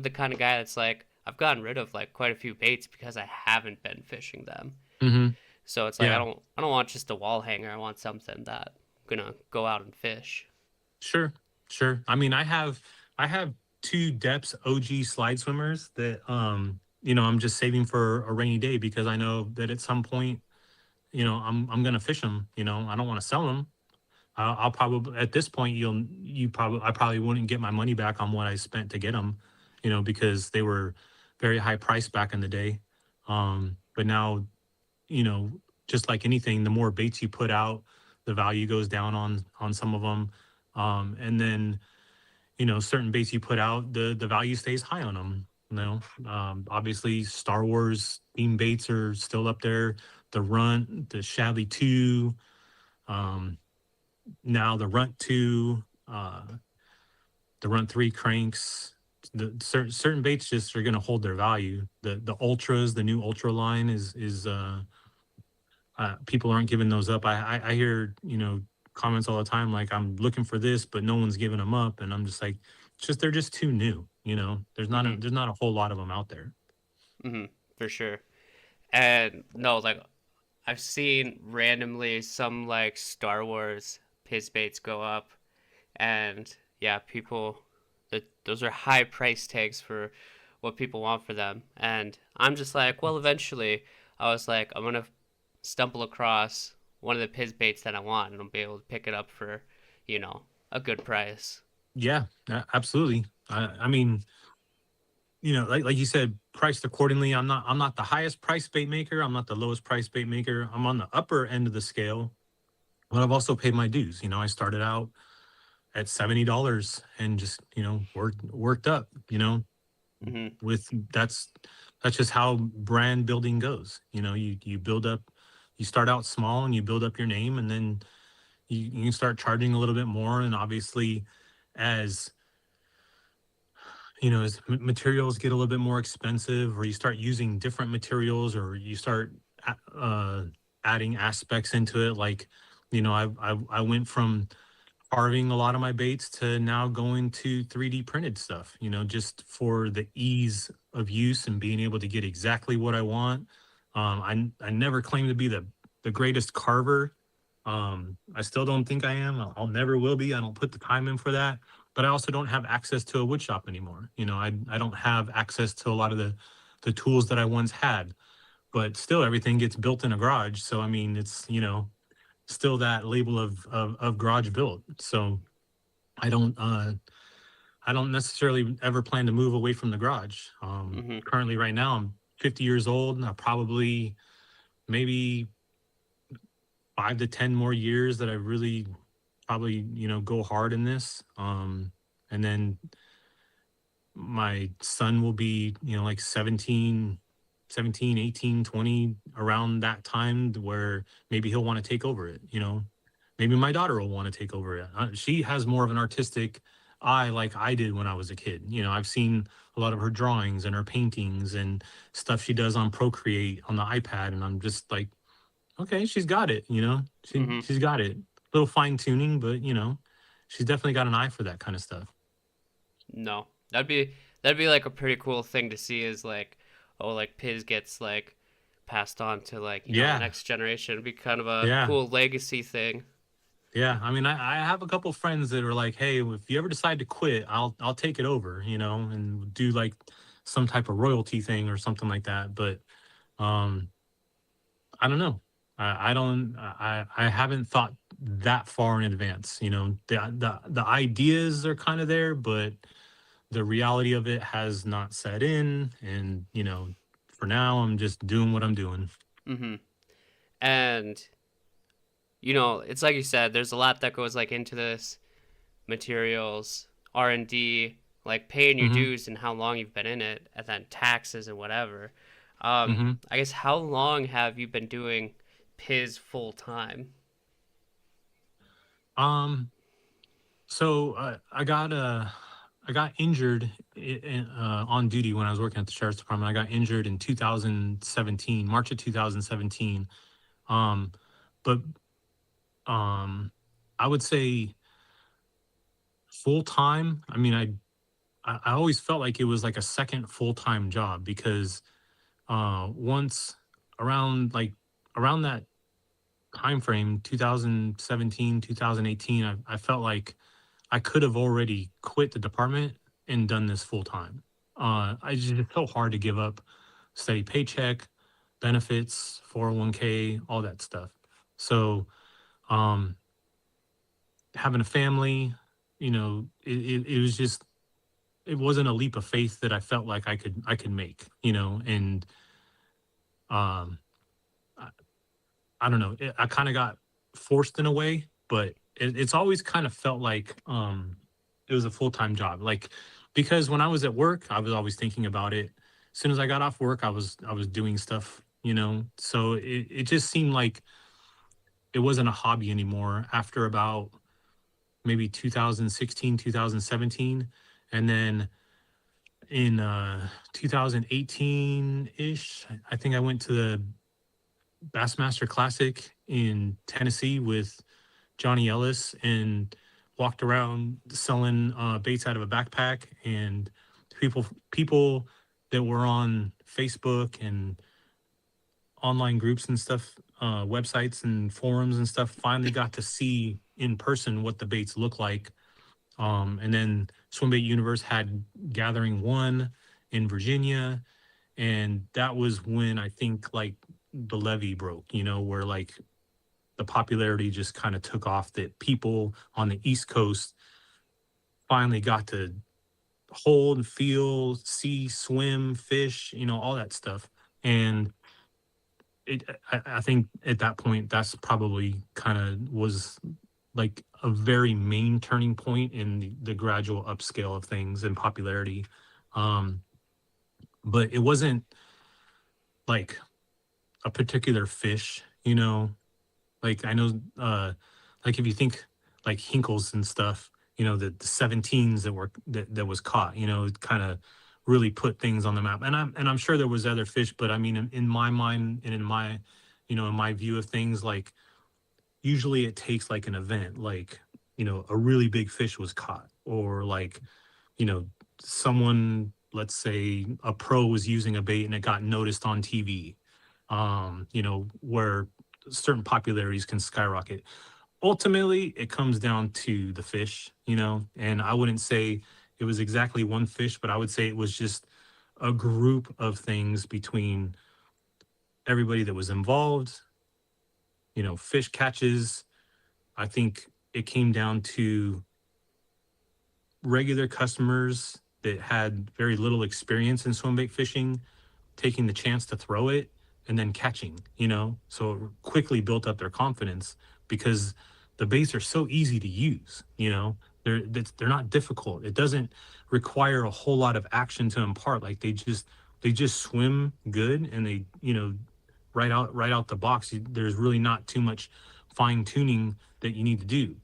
the kind of guy that's like I've gotten rid of like quite a few baits because I haven't been fishing them. hmm So it's like I Yeah, don't I don't want just a wall hanger. I want something that I'm gonna go out and fish. sure, sure. I mean, I have two depths OG slide swimmers that I'm just saving for a rainy day because I know that at some point, I'm gonna fish them. I don't want to sell them. I'll probably at this point you probably I probably wouldn't get my money back on what I spent to get them, because they were very high price back in the day. But now, you know, just like anything, the more baits you put out, the value goes down on some of them. And then, certain baits you put out, the value stays high on them. Obviously Star Wars theme baits are still up there. The Runt, the Shadley 2, um, now the Runt 2, the Runt 3 cranks. The certain baits just are going to hold their value. The ultras, the new ultra line is people aren't giving those up. I hear comments all the time like I'm looking for this, but no one's giving them up, and I'm just like, just they're just too new. Mhm. There's not a whole lot of them out there. Mhm. For sure. And no, like I've seen randomly some like Star Wars Pizz baits go up, and yeah, those are high price tags for what people want for them. And I'm just like, well, eventually, I was like, I'm gonna stumble across one of the Pizz baits that I want, and I'll be able to pick it up for, you know, a good price. Yeah, absolutely. I mean, like you said, priced accordingly. I'm not the highest price bait maker. I'm not the lowest price bait maker. I'm on the upper end of the scale, but I've also paid my dues. I started out at $70 and just worked up. Hmm. With that's just how brand building goes. You build up, you start out small and you build up your name, and then you start charging a little bit more. And obviously, as as materials get a little bit more expensive, or you start using different materials, or you start uh, adding aspects into it, like I went from carving a lot of my baits to now going to 3D printed stuff, just for the ease of use and being able to get exactly what I want. I never claim to be the greatest carver. I still don't think I am. I'll never will be. I don't put the time in for that. But I also don't have access to a wood shop anymore. I don't have access to a lot of the tools that I once had. But still, everything gets built in a garage. So I mean, it's still that label of garage built. So I don't I don't necessarily ever plan to move away from the garage. Hmm. Currently, right now, I'm 50 years old, and I probably maybe 5 to 10 more years that I really probably go hard in this. And then my son will be like 17, 18, 20, around that time, where maybe he'll want to take over it. Maybe my daughter will want to take over it. She has more of an artistic eye, like I did when I was a kid. I've seen a lot of her drawings and her paintings and stuff she does on Procreate on the iPad, and I'm just like, okay, she's got it. Hmm. She's got it. A little fine tuning, but she's definitely got an eye for that kind of stuff. No, that'd be like a pretty cool thing to see. Is like, oh, like Piz gets like passed on to like the Yeah, next generation. It'd be kind of a yeah, cool legacy thing. yeah. I mean, I have a couple friends that are like, hey, if you ever decide to quit, I'll take it over, and do like some type of royalty thing or something like that. But um, I don't know. I don't. I haven't thought that far in advance. The ideas are kind of there, but the reality of it has not set in. And for now, I'm just doing what I'm doing. Hmm. And it's like you said, there's a lot that goes like into this materials, R&D, like paying your Mm-hmm. dues and how long you've been in it, and then taxes and whatever. Mm-hmm. I guess how long have you been doing Pizz full time? Um, I got injured on duty when I was working at the sheriff's department. I got injured in 2017, March of 2017. Um, but um, I would say full time. I mean, I always felt like it was like a second full time job because once around like around that time frame, 2017, 2018, I felt like I could have already quit the department and done this full time. I just it's so hard to give up steady paycheck, benefits, 401k, all that stuff. So um, having a family, it was just it wasn't a leap of faith that I felt like I could make, and um, I, I don't know, I kind of got forced in a way, but it's always kind of felt like it was a full time job, like because when I was at work, I was always thinking about it. As soon as I got off work, I was doing stuff, so it just seemed like it wasn't a hobby anymore after about maybe 2016, 2017, and then in 2018-ish, I think I went to the Bassmaster Classic in Tennessee with Johnny Ellis and walked around selling baits out of a backpack, and people that were on Facebook and online groups and stuff, websites and forums and stuff, finally got to see in person what the baits look like. And then Swimbait Universe had Gathering One in Virginia, and that was when I think like the levee broke, where like the popularity just kind of took off. That people on the East Coast finally got to hold, feel, see, swim, fish, all that stuff. And I think at that point, that's probably kind of was like a very main turning point in the gradual upscale of things and popularity. Um, but it wasn't like a particular fish, like I know, like if you think like Hinkles and stuff, the 17s that was caught, it kind of really put things on the map. And I'm sure there was other fish, but I mean, in my mind and in my view of things, like usually it takes like an event, like a really big fish was caught, or like you know someone, let's say a pro was using a bait and it got noticed on TV, where certain popularities can skyrocket. Ultimately, it comes down to the fish, and I wouldn't say it was exactly one fish, but I would say it was just a group of things between everybody that was involved, fish catches. I think it came down to regular customers that had very little experience in swim bait fishing taking the chance to throw it and then catching, so it quickly built up their confidence because the baits are so easy to use, they're not difficult. It doesn't require a whole lot of action to impart. Like they just swim good, and they, right out the box, there's really not too much fine tuning that you need to do.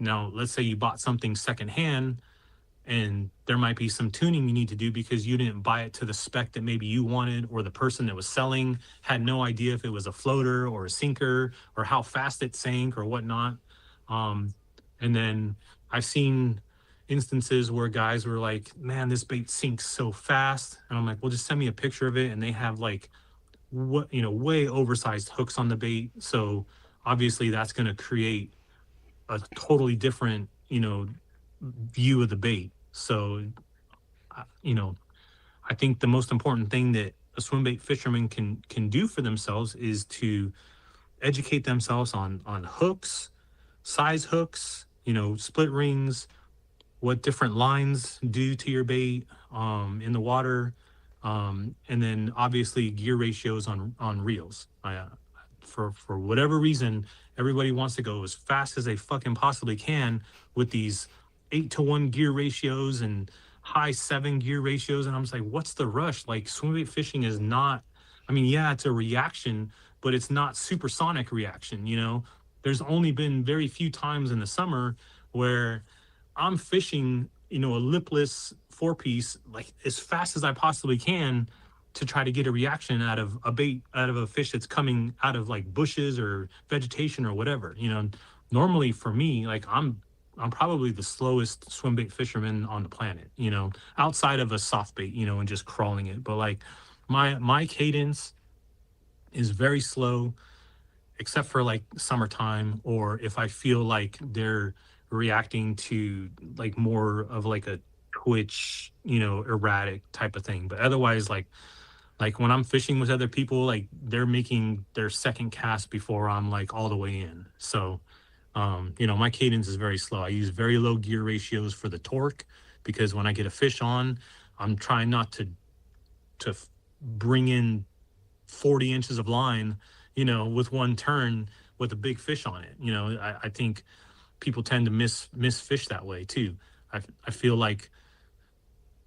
Now, let's say you bought something secondhand, and there might be some tuning you need to do because you didn't buy it to the spec that maybe you wanted, or the person that was selling had no idea if it was a floater or a sinker or how fast it sank or whatnot. um, and then I've seen instances where guys were like, man, this bait sinks so fast, and I'm like, well, just send me a picture of it, and they have like what, way oversized hooks on the bait, so obviously that's going to create a totally different, view of the bait. So, you know, I think the most important thing that a swim bait fisherman can do for themselves is to educate themselves on hooks, size hooks, split rings, what different lines do to your bait in the water, and then obviously gear ratios on reels. for whatever reason, everybody wants to go as fast as they fucking possibly can with these 8-to-1 gear ratios and high 7 gear ratios. And I'm just like, what's the rush? Like, swim bait fishing is not, I mean, yeah, it's a reaction, but it's not supersonic reaction, you know? There's only been very few times in the summer where I'm fishing, you know, a lipless 4 piece like as fast as I possibly can to try to get a reaction out of a bait, out of a fish that's coming out of like bushes or vegetation or whatever. You know, normally for me, like I'm probably the slowest swim bait fisherman on the planet, you know, outside of a soft bait, you know, and just crawling it. But like my cadence is very slow, except for like summertime, or if I feel like they're reacting to like more of like a twitch, you know, erratic type of thing. But otherwise, like when I'm fishing with other people, like they're making their second cast before I'm like all the way in. So you know, my cadence is very slow. I use very low gear ratios for the torque because when I get a fish on, I'm trying not to bring in 40 inches of line, you know, with one turn with a big fish on it. You know, I think people tend to miss fish that way too. I feel like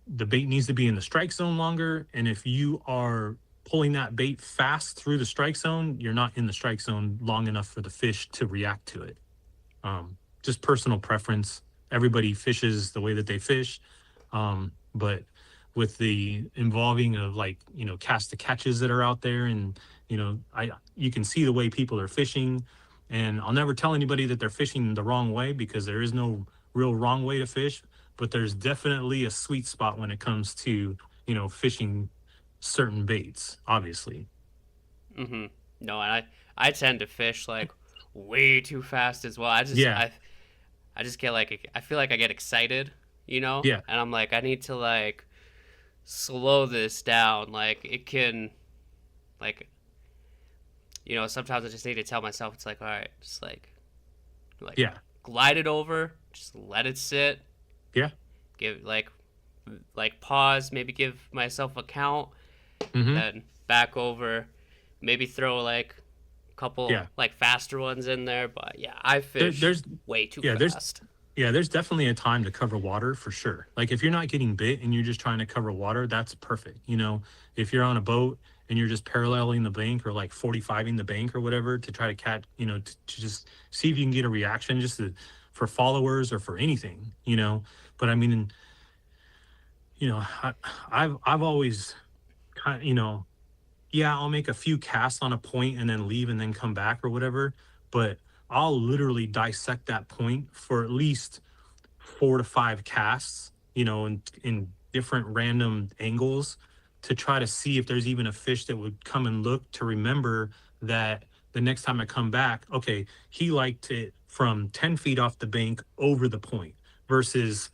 the bait needs to be in the strike zone longer, and if you are pulling that bait fast through the strike zone, you're not in the strike zone long enough for the fish to react to it. Just personal preference. Everybody fishes the way that they fish, but with the involving of like, you know, cast to catches that are out there, and you know, I you can see the way people are fishing, and I'll never tell anybody that they're fishing the wrong way because there is no real wrong way to fish, but there's definitely a sweet spot when it comes to, you know, fishing certain baits, obviously. Mm-hmm. No, and I tend to fish like way too fast as well. Yeah, I just get like I feel like I get excited, you know, yeah, and I'm like I need to like slow this down. Like it can like you know sometimes I just need to tell myself it's like all right, just like yeah, glide it over, just let it sit, yeah. give like pause, maybe give myself a count, Mm-hmm. then back over, maybe throw like a couple Yeah. like faster ones in there. But yeah, I There, fish there's way too yeah, there's fast. yeah, there's definitely a time to cover water for sure. Like if you're not getting bit and you're just trying to cover water, that's perfect. You know, if you're on a boat and you're just paralleling the bank or like 45ing the bank or whatever to try to catch, you know, to just see if you can get a reaction just to, for followers or for anything, you know. But I mean, you know, I've always kind of, you know, yeah, I'll make a few casts on a point and then leave and then come back or whatever, but I'll literally dissect that point for at least 4 to 5 casts, you know, in different random angles to try to see if there's even a fish that would come and look to remember that the next time I come back, okay, he liked it from 10 feet off the bank over the point versus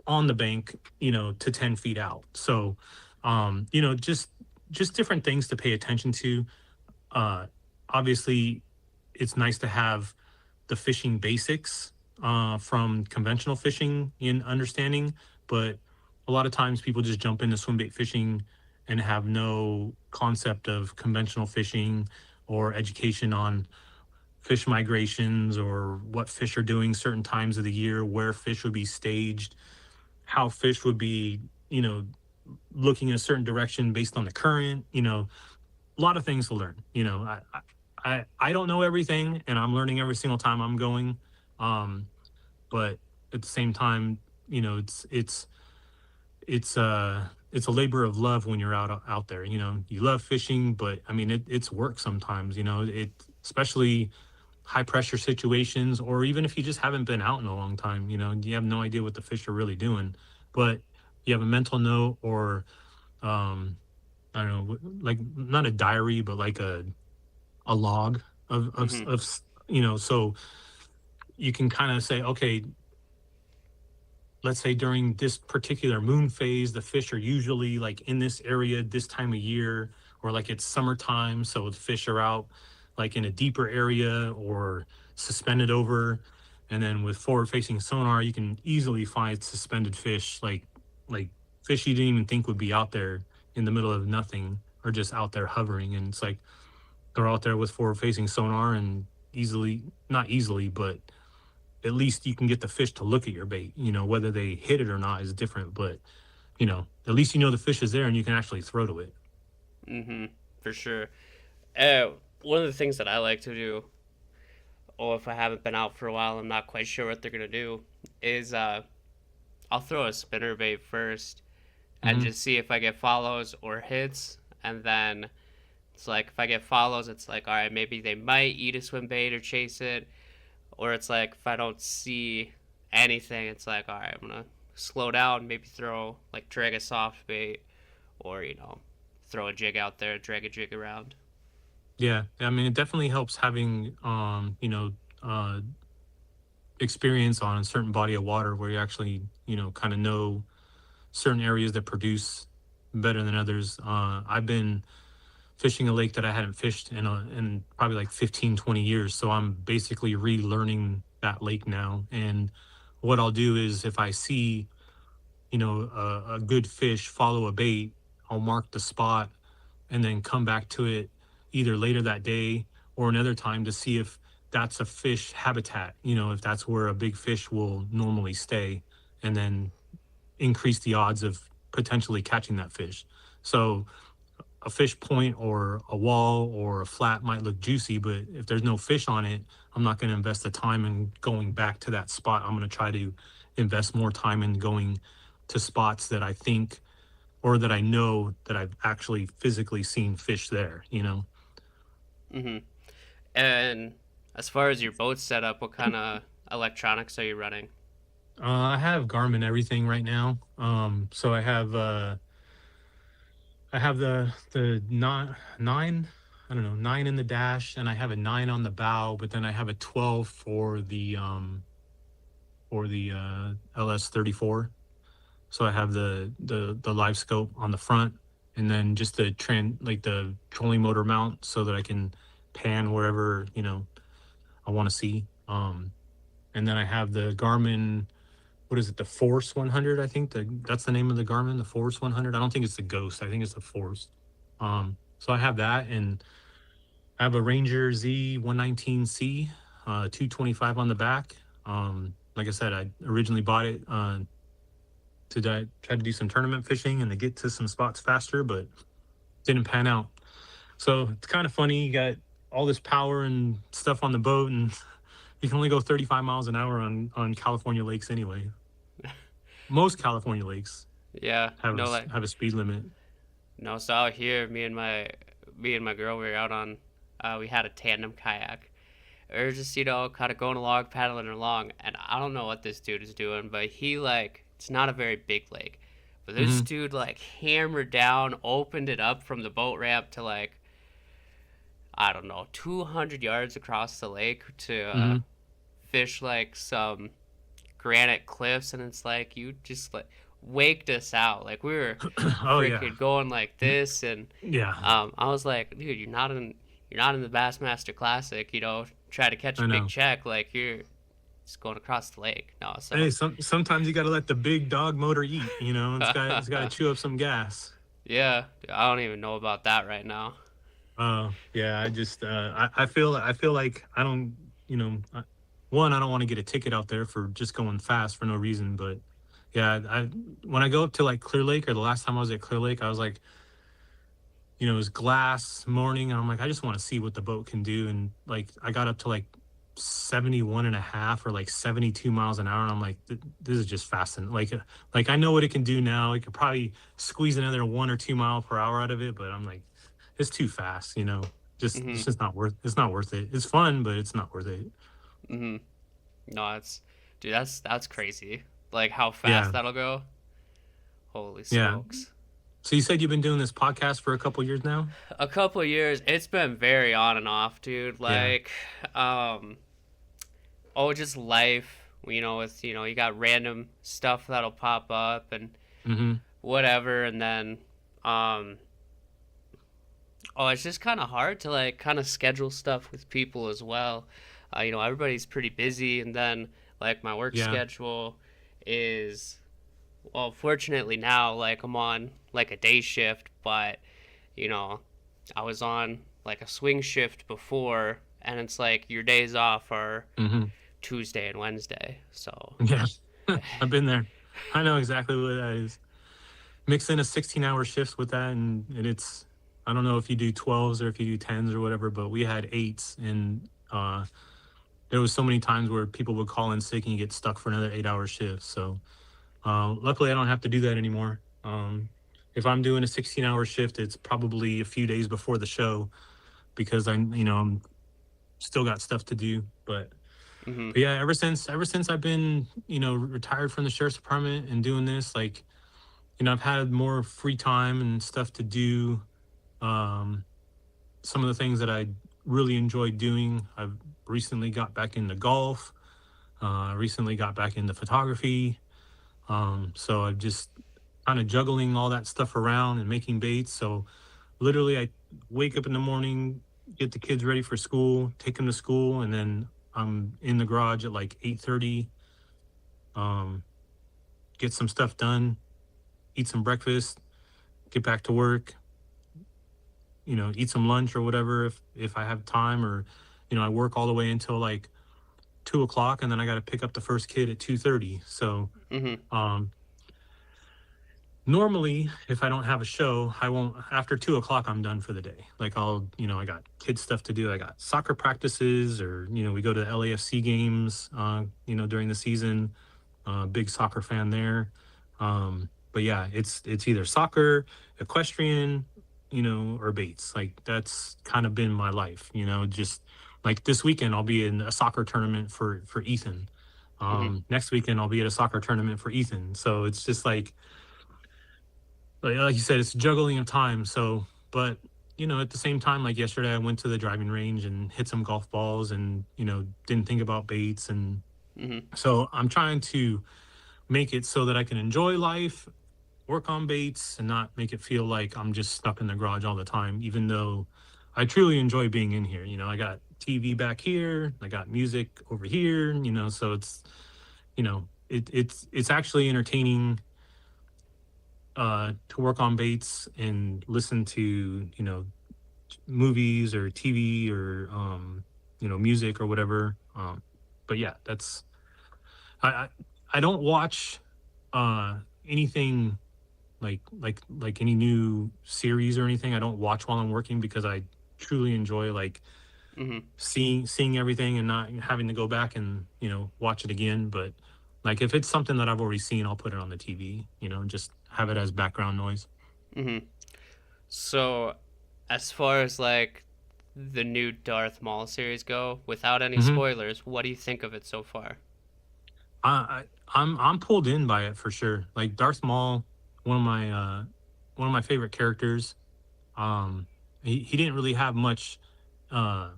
on the bank, you know, to 10 feet out. So, you know, just different things to pay attention to. Uh, Obviously, it's nice to have the fishing basics from conventional fishing in understanding, but a lot of times people just jump into swim bait fishing and have no concept of conventional fishing or education on fish migrations or what fish are doing certain times of the year, where fish would be staged, how fish would be, you know, looking in a certain direction based on the current, you know, a lot of things to learn. You know, I don't know everything, and I'm learning every single time I'm going. Um, but at the same time, you know, it's a labor of love when you're out there. You know, you love fishing, but I mean, it's work sometimes. You know, it especially high pressure situations, or even if you just haven't been out in a long time. You know, you have no idea what the fish are really doing, but you have a mental note or um, I don't know, like not a diary, but like a log Hmm. of you know, so you can kind of say, okay, let's say during this particular moon phase, the fish are usually like in this area this time of year, or like it's summertime, so the fish are out like in a deeper area or suspended over. And then with forward facing sonar, you can easily find suspended fish, like fish you didn't even think would be out there in the middle of nothing or just out there hovering. And it's like they're out there with forward facing sonar and easily, not easily, but at least you can get the fish to look at your bait. Whether they hit it or not is different, but at least the fish is there and you can actually throw to it. Mm-hmm. For sure. One of the things that I like to do, or if I haven't been out for a while, I'm not quite sure what they're gonna do, is I'll throw a spinner bait first and Hmm. just see if I get follows or hits, and then it's like if I get follows, it's like all right, maybe they might eat a swim bait or chase it, or it's like if I don't see anything, it's like all right, I'm gonna slow down, maybe throw like drag a soft bait, or throw a jig out there, drag a jig around. Yeah, I mean, it definitely helps having uh, experience on a certain body of water where you actually kind of know certain areas that produce better than others. I've been fishing a lake that I hadn't fished in probably like 15, 20 years. So I'm basically relearning that lake now. And what I'll do is if I see, a good fish follow a bait, I'll mark the spot and then come back to it either later that day or another time to see if that's a fish habitat, if that's where a big fish will normally stay, and then increase the odds of potentially catching that fish. So a fish point or a wall or a flat might look juicy, but if there's no fish on it, I'm not going to invest the time in going back to that spot. I'm going to try to invest more time in going to spots that I think or that I know that I've actually physically seen fish there. Mm-hmm. And as far as your boat setup, what kind of electronics are you running? I have Garmin everything right now. So I have the nine, I don't know, nine in the dash, and I have a nine on the bow, but then I have a 12 for the LS34. So I have the live scope on the front, and then just like the trolling motor mount so that I can pan wherever I want to see. And then I have the Garmin. What is it? The Force 100. I think that's the name of the Garmin. The Force 100. I don't think it's the Ghost. I think it's the Force. So I have that, and I have a Ranger Z 119C, 225 on the back. Like I said, I originally bought it try to do some tournament fishing and to get to some spots faster, but didn't pan out. So it's kind of funny. You got all this power and stuff on the boat, and you can only go 35 miles an hour on California lakes anyway. Most California lakes Yeah, have no, like have a speed limit. no. So out here, me and my girl, we were out on, we had a tandem kayak. We were just kind of going along, paddling along, and I don't know what this dude is doing, but he like it's not a very big lake, but this Hmm. dude like hammered down, opened it up from the boat ramp to like I don't know, 200 yards across the lake to Hmm. fish like some granite cliffs, and it's like you just like waked us out. Like we were Oh yeah, freaking going like this, and yeah. I was like, dude, you're not in the Bassmaster Classic. Try to catch a I big know. check, like you're just going across the lake. No, so Hey, sometimes you got to let the big dog motor eat. It's got to chew up some gas. yeah, I don't even know about that right now. Yeah. I feel like I don't. One, I don't want to get a ticket out there for just going fast for no reason. But yeah, when I go up to like Clear Lake, or the last time I was at Clear Lake, I was like, it was glass morning, and I'm like, I just want to see what the boat can do. And like I got up to like 71 and a half or like 72 miles an hour, and I'm like, this is just fascinating. Like I know what it can do now. It could probably squeeze another 1 or 2 mile per hour out of it, but I'm like, it's too fast. Just Mhm. it's just not worth it. It's fun, but it's not worth it. Mhm. No, dude, that's crazy. Like how fast Yeah. that'll go. Holy Yeah. smokes. So you said you've been doing this podcast for a couple years now? A couple of years, it's been very on and off, dude. Yeah. Like, um, just life. With you got random stuff that'll pop up and Mm-hmm. whatever, and then um, it's just kind of hard to like kind of schedule stuff with people as well. Everybody's pretty busy, and then like my work Yeah. schedule is well, fortunately now like I'm on like a day shift, but you know, I was on like a swing shift before, and it's like your days off are Hmm. Tuesday and Wednesday. So, Yeah, I've been there. I know exactly what that is. Mix in a 16-hour shifts with that, and it's, I don't know if you do 12s or if you do 10s or whatever, but we had 8s, and there was so many times where people would call in sick and you get stuck for another 8-hour shift. So luckily, I don't have to do that anymore. If I'm doing a 16-hour shift, it's probably a few days before the show because I'm still got stuff to do. mm-hmm, But yeah, ever since I've been retired from the sheriff's department and doing this, like I've had more free time and stuff to do. Um, some of the things that I really enjoyed doing, I've recently got back into golf. Recently got back into photography. So I'm just kind of juggling all that stuff around and making baits. So literally, I wake up in the morning, get the kids ready for school, take them to school, and then I'm in the garage at like 8:30. Um, get some stuff done, eat some breakfast, get back to work. Eat some lunch or whatever if I have time, or I work all the way until like 2 o'clock, and then I got to pick up the first kid at 2:30. So mm-hmm, um, normally, if I don't have a show, I won't. After 2 o'clock, I'm done for the day. Like I got kids stuff to do. I got soccer practices, or we go to the LAFC games. During the season, big soccer fan there. But yeah, it's either soccer, equestrian, or baits. Like that's kind of been my life. Just like this weekend, I'll be in a soccer tournament for Ethan. mm-hmm, Next weekend, I'll be at a soccer tournament for Ethan. So it's just like you said, it's juggling of time. So, but at the same time, like yesterday, I went to the driving range and hit some golf balls, and didn't think about baits, and mm-hmm, so I'm trying to make it so that I can enjoy life, work on baits, and not make it feel like I'm just stuck in the garage all the time. Even though I truly enjoy being in here. I got TV back here, I got music over here. So it's actually entertaining to work on baits and listen to movies or TV or music or whatever. But yeah, that's I I, I don't watch uh anything like any new series or anything. I don't watch while I'm working because I truly enjoy like mm-hmm, seeing everything and not having to go back and watch it again. But like if it's something that I've already seen, I'll put it on the TV, and just have it as background noise. mm-hmm. So, as far as like the new Darth Maul series go, without any Hmm. spoilers, what do you think of it so far? I'm pulled in by it for sure. Like Darth Maul, one of my uh one of my favorite characters. Um he didn't really have much uh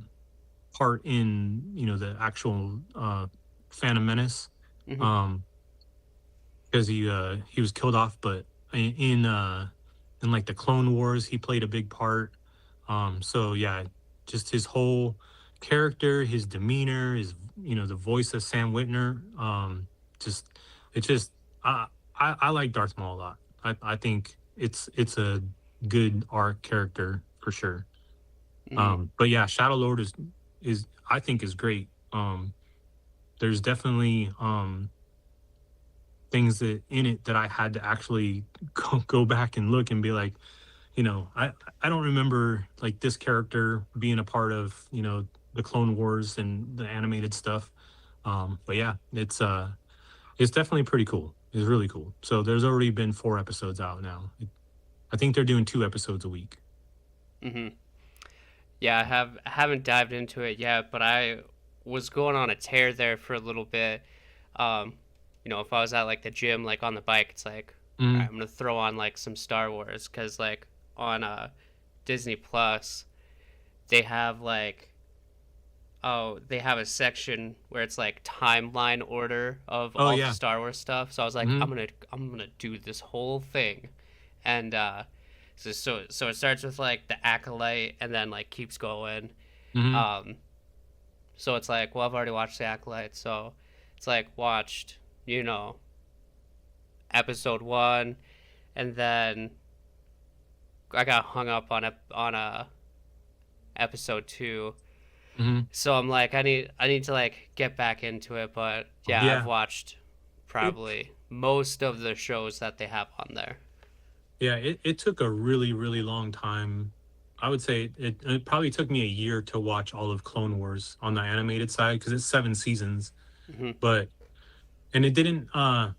part in, the actual Phantom Menace. Mm-hmm, Um because he was killed off, but in like the Clone Wars, he played a big part. So yeah, just his whole character, his demeanor, his the voice of Sam Whitner. Just it's just I like Darth Maul a lot. I think it's a good arc character for sure. mm-hmm, But yeah, Shadow Lord is I think is great. There's definitely things that in it that I had to actually go back and look and be like, I don't remember like this character being a part of, the Clone Wars and the animated stuff. But yeah, it's definitely pretty cool. It's really cool. So there's already been 4 episodes out now. I think they're doing 2 episodes a week. mm-hmm. Yeah, I haven't dived into it yet, but I was going on a tear there for a little bit. Um, if I was at like the gym, like on the bike, it's like, all right, Mm. I'm gonna throw on like some Star Wars because like on Disney Plus they have like they have a section where it's like timeline order of Oh all the yeah. Star Wars stuff. So I was like, Mm-hmm. I'm gonna do this whole thing, and so it starts with like the acolyte and then like keeps going. Mm-hmm. Um, so it's like, well, I've already watched the acolyte, so it's like watched, episode one, and then I got hung up on a episode 2. Hmm. So I'm like, I need to like get back into it. But yeah, I've Yeah. watched It probably most of the shows that they have on there. yeah, it took a really, really long time. I would say it probably took me a year to watch all of Clone Wars on the animated side because it's 7 seasons. Hmm. But and it didn't have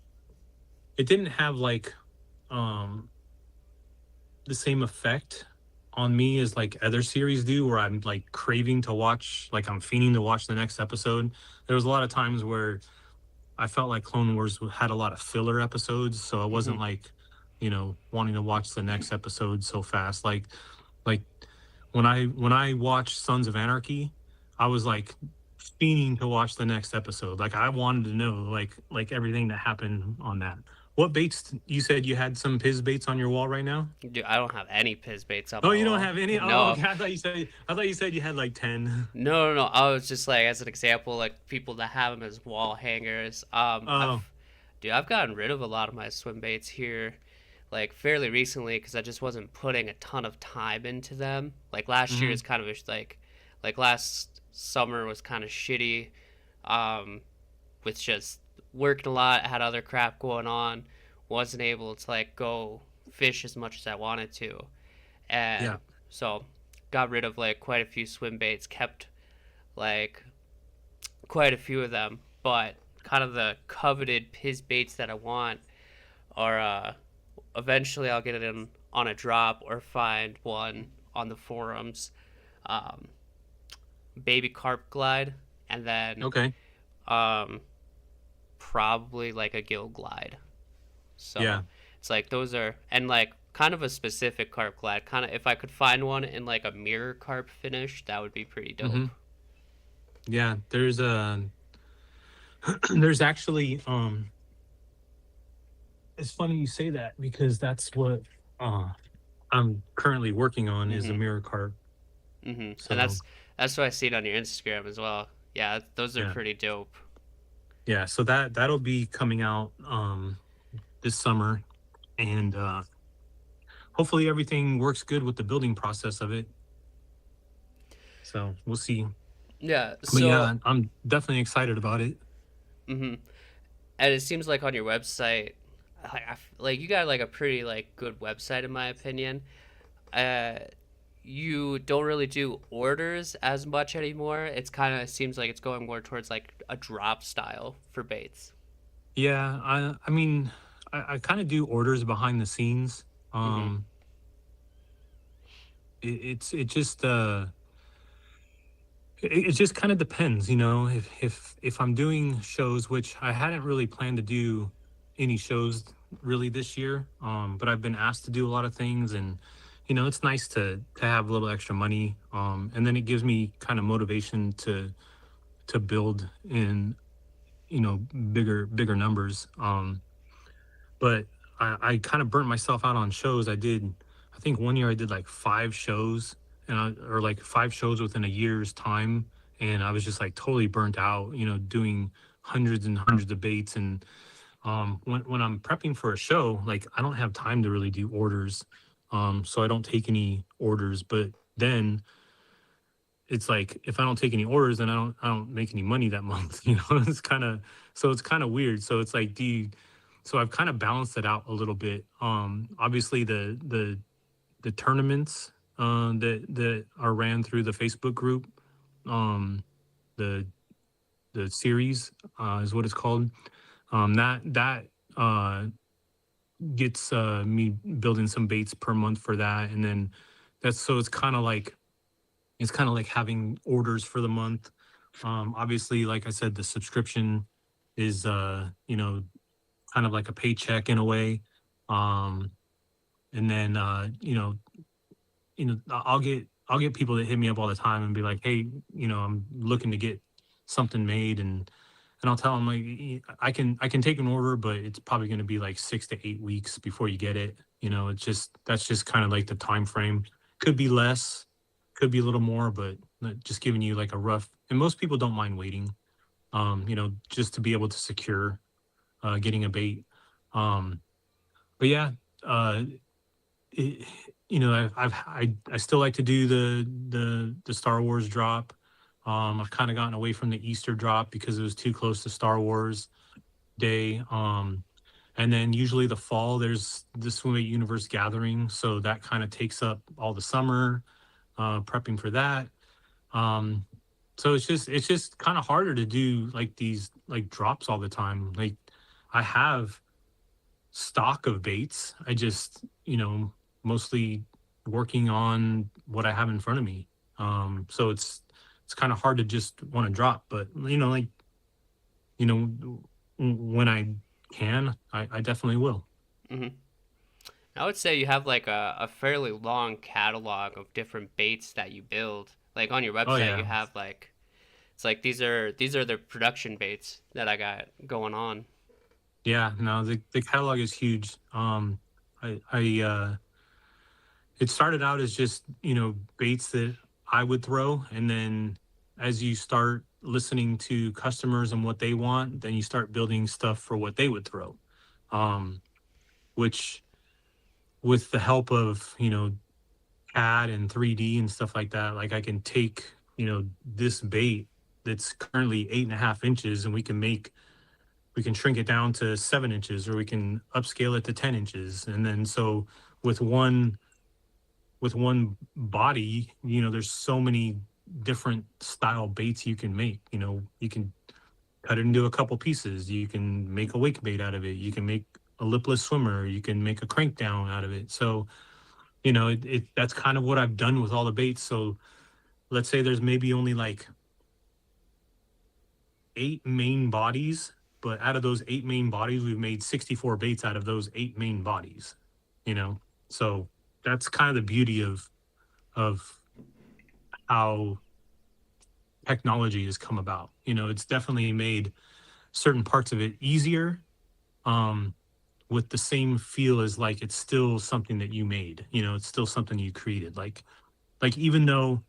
like um the same effect on me as like other series do where I'm like craving to watch, like I'm fiending to watch the next episode. There was a lot of times where I felt like Clone Wars had a lot of filler episodes, so I Hmm. wasn't like, wanting to watch the next episode so fast. Like when I watched Sons of Anarchy, I was like fiending to watch the next episode. Like I wanted to know like everything that happened on that. What baits you said you had some Pizz baits on your wall right now? Dude, I don't have any Pizz baits on Oh, my you don't wall. have any? Oh, No, okay. I thought you said you had like 10. no. I was just like, as an example, like people that have them as wall hangers. Oh. I've gotten rid of a lot of my swim baits here, like fairly recently, because I just wasn't putting a ton of time into them. Like last year Hmm. is kind of like last summer was kind of shitty, um, with just working a lot, had other crap going on, wasn't able to like go fish as much as I wanted to, and Yeah. so got rid of like quite a few swim baits, kept like quite a few of them, but kind of the coveted Pizz baits that I want are eventually I'll get it in on a drop or find one on the forums. Um, Baby carp glide, and then Okay. um, probably like a gill glide. So Yeah. it's like those are, and like kind of a specific carp glide. Kind of if I could find one in like a mirror carp finish, that would be pretty dope. Hmm. Yeah. There's actually it's funny you say that because that's what uh I'm currently working on is a Mhm. mirror cart. Mhm. And So that's what I seen on your Instagram as well. Yeah, those are yeah. pretty dope. Yeah. So that'll be coming out this summer, and hopefully everything works good with the building process of it. So we'll see. Yeah. But So, yeah, I'm definitely excited about it. mhm. And it seems like on your website, like you got like a pretty like good website in my opinion. Uh, you don't really do orders as much anymore. It's kind of seems like it's going more towards like a drop style for baits. Yeah, I mean, I kind of do orders behind the scenes. Mhm. Um, it just it just kind of depends, if I'm doing shows, which I hadn't really planned to do any shows really this year. But I've been asked to do a lot of things, and it's nice to have a little extra money. And then it gives me kind of motivation to build in bigger numbers. But I kind of burnt myself out on shows. I think one year I did like 5 shows, or like 5 shows within a year's time, and I was just like totally burnt out. Doing hundreds and hundreds of baits, and when I'm prepping for a show, like I don't have time to really do orders, so I don't take any orders. But then it's like if I don't take any orders, then I don't make any money that month. It's kind of weird. So it's like, so I've kind of balanced it out a little bit. Obviously the tournaments that are ran through the Facebook group, um, the the series is what it's called. That gets me building some baits per month for that, and then it's kind of like having orders for the month. Obviously, like I said, the subscription is kind of like a paycheck in a way. Um, and then I'll get people that hit me up all the time and be like, hey, I'm looking to get something made, and I'll tell them like, I can take an order, but it's probably going to be like 6 to 8 weeks before you get it. That's just kind of like the time frame. Could be less, could be a little more, but just giving you like a rough. And most people don't mind waiting. Just to be able to secure getting a bait. Um, but yeah, uh, it, I still like to do the Star Wars drop. I've kind of gotten away from the Easter drop because it was too close to Star Wars Day. And then usually the fall there's the Swim Universe gathering, so that kind of takes up all the summer, prepping for that. Um, so it's just kind of harder to do like these like drops all the time. Like I have stock of baits. I just, mostly working on what I have in front of me. So it's kind of hard to just want to drop, but like, when I can, I definitely will. Hmm. I would say you have like a fairly long catalog of different baits that you build. Like on your Oh website, you yeah. have like it's like these are the production baits that I got going on. Yeah, no, the catalog is huge. I it started out as just, baits that I would throw. And then as you start listening to customers and what they want, then you start building stuff for what they would throw. Um, which with the help of, CAD and 3D and stuff like that, like I can take, this bait that's currently 8.5 inches and we can shrink it down to 7 inches, or we can upscale it to 10 inches. And then so with one with one body, there's so many different style baits you can make. You can cut it into a couple pieces. You can make a wake bait out of it. You can make a lipless swimmer. You can make a crank down out of it. So, that's kind of what I've done with all the baits. So let's say there's maybe only like 8 main bodies, but out of those 8 main bodies, we've made 64 baits out of those 8 main bodies, you know? So that's kind of the beauty of how technology has come about. It's definitely made certain parts of it easier, um, with the same feel as like it's still something that you made. It's still something you created. Like even though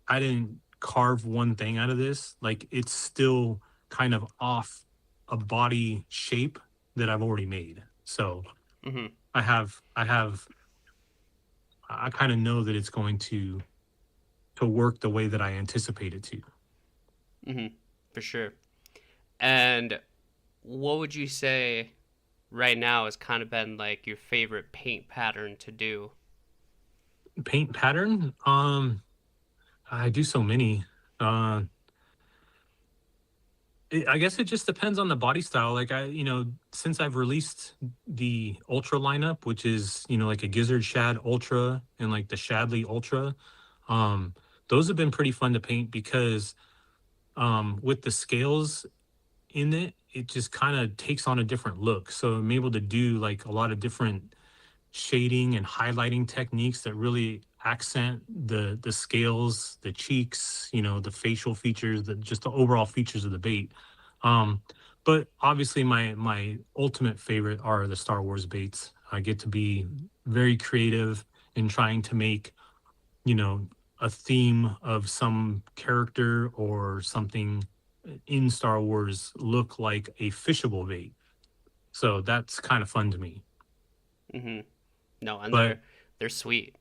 I didn't carve one thing out of this, like it's still kind of off a body shape that I've already made. So Hmm. I kind of know that it's going to work the way that I anticipate it to. Hmm. For sure. And what would you say right now has kind of been like your favorite paint pattern to do? Paint pattern? I do so many. Uh I guess it just depends on the body style. Like since I've released the Ultra lineup, which is, like a Gizzard Shad Ultra and like the Shadley Ultra, um, those have been pretty fun to paint because with the scales in it, it just kind of takes on a different look. So I'm able to do like a lot of different shading and highlighting techniques that really accent the scales, the cheeks, the facial features, the just the overall features of the bait. Um, but obviously my ultimate favorite are the Star Wars baits. I get to be very creative in trying to make, you know, a theme of some character or something in Star Wars look like a fishable bait. So that's kind of fun to me. Hmm. No, and But they're sweet.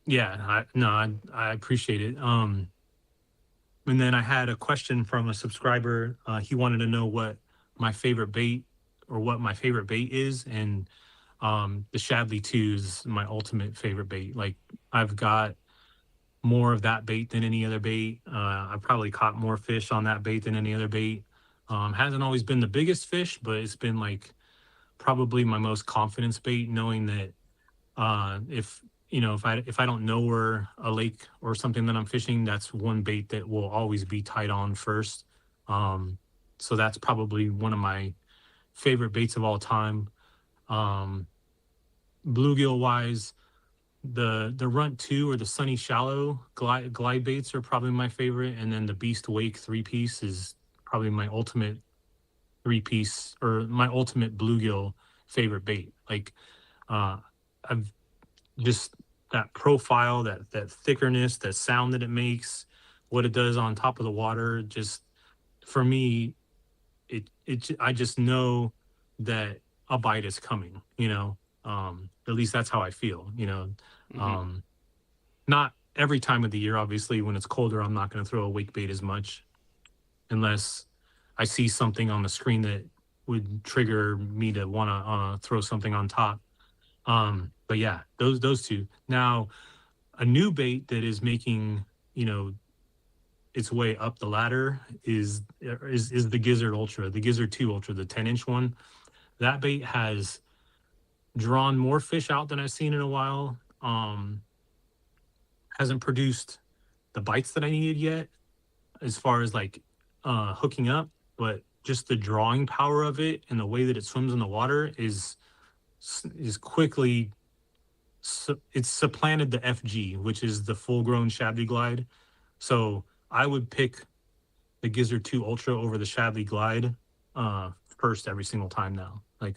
yeah, no, I appreciate it. And then I had a question from a subscriber. He wanted to know what my favorite bait what my favorite bait is, and the Shadley 2 is my ultimate favorite bait. Like I've got more of that bait than any other bait. I've probably caught more fish on that bait than any other bait. Hasn't always been the biggest fish, but it's been like probably my most confidence bait, knowing that if if I don't know where a lake or something that I'm fishing, that's one bait that will always be tied on first. Um, so that's probably one of my favorite baits of all time. Um, Bluegill wise, the Runt 2 or the Sunny Shallow glide baits are probably my favorite, and then the Beast Wake 3-piece is probably my ultimate 3-piece or my ultimate bluegill favorite bait. Like uh, I've just that profile, that thickness, that sound that it makes, what it does on top of the water. Just for me, I just know that a bite is coming. At least that's how I feel. Mm-hmm. Um, Not every time of the year, obviously. When it's colder, I'm not going to throw a wake bait as much unless I see something on the screen that would trigger me to want to throw something on top. But yeah, those two. Now, a new bait that is making you know its way up the ladder is the Gizzard Ultra, the Gizzard 2 Ultra, the 10-inch one. That bait has drawn more fish out than I've seen in a while. Hasn't produced the bites that I needed yet, as far as like hooking up, but just the drawing power of it and the way that it swims in the water is quickly it's supplanted the FG, which is the full grown Shadley Glide. So I would pick the Gizzard 2 Ultra over the Shadley Glide first every single time now. Like,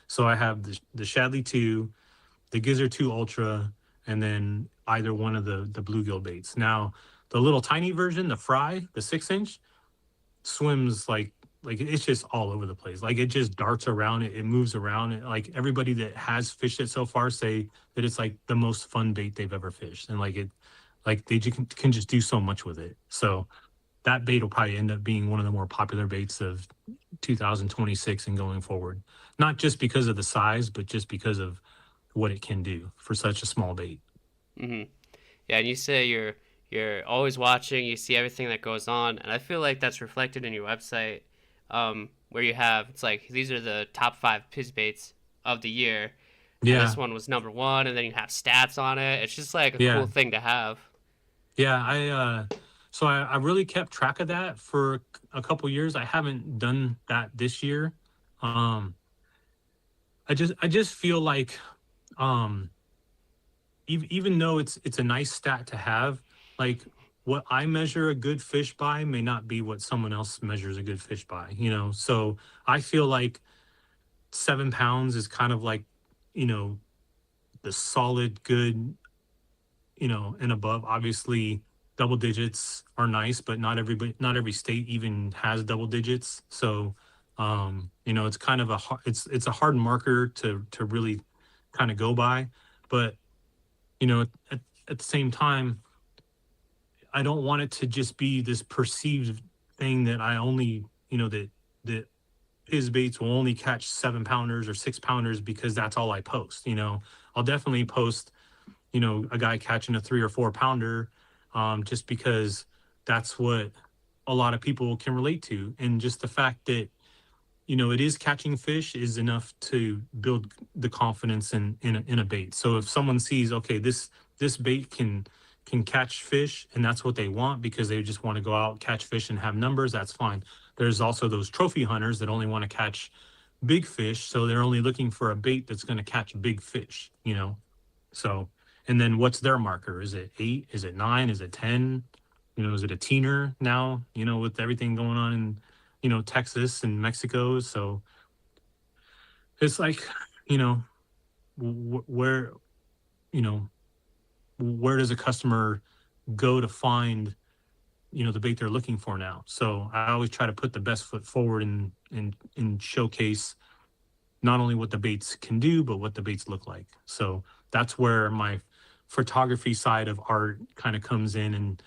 so I have the Shadley 2, the Gizzard 2 Ultra, and then either one of the bluegill baits. Now, the little tiny version, the Fry, the 6-inch, swims like it's just all over the place. Like it just darts around, it moves around. Like everybody that has fished it so far say that it's like the most fun bait they've ever fished, and like they can just do so much with it. So that bait will probably end up being one of the more popular baits of 2026 and going forward. Not just because of the size, but just because of what it can do for such a small bait. Mm-hmm. Yeah, and you say you're always watching. You see everything that goes on, and I feel like that's reflected in your website, where you have it's like these are the top 5 Pizz baits of the year, and this Yeah, one was number one, and then you have stats on it. It's just like a cool yeah, thing to have. yeah. I really kept track of that for a couple years. I haven't done that this year. Um, I just feel like um even though it's a nice stat to have, like what I measure a good fish by may not be what someone else measures a good fish by. So I feel like 7 pounds is kind of like, you know, the solid good, and above. Obviously, double digits are nice, but not every state even has double digits. So, it's kind of it's a hard marker to really kind of go by. But at the same time, I don't want it to just be this perceived thing that I only, that his baits will only catch 7 pounders or 6 pounders because that's all I post. I'll definitely post, a guy catching a 3 or 4 pounder, just because that's what a lot of people can relate to. And just the fact that, it is catching fish is enough to build the confidence in a bait. So if someone sees, okay, this bait can catch fish, and that's what they want because they just want to go out, catch fish, and have numbers, that's fine. There's also those trophy hunters that only want to catch big fish, so they're only looking for a bait that's going to catch big fish. So, and then what's their marker? Is it 8? Is it 9? Is it 10? Is it a teener now? With everything going on in, Texas and Mexico. So it's like, you know, where, you know, where does a customer go to find, the bait they're looking for now? So I always try to put the best foot forward and showcase not only what the baits can do, but what the baits look like. So that's where my photography side of art kind of comes in and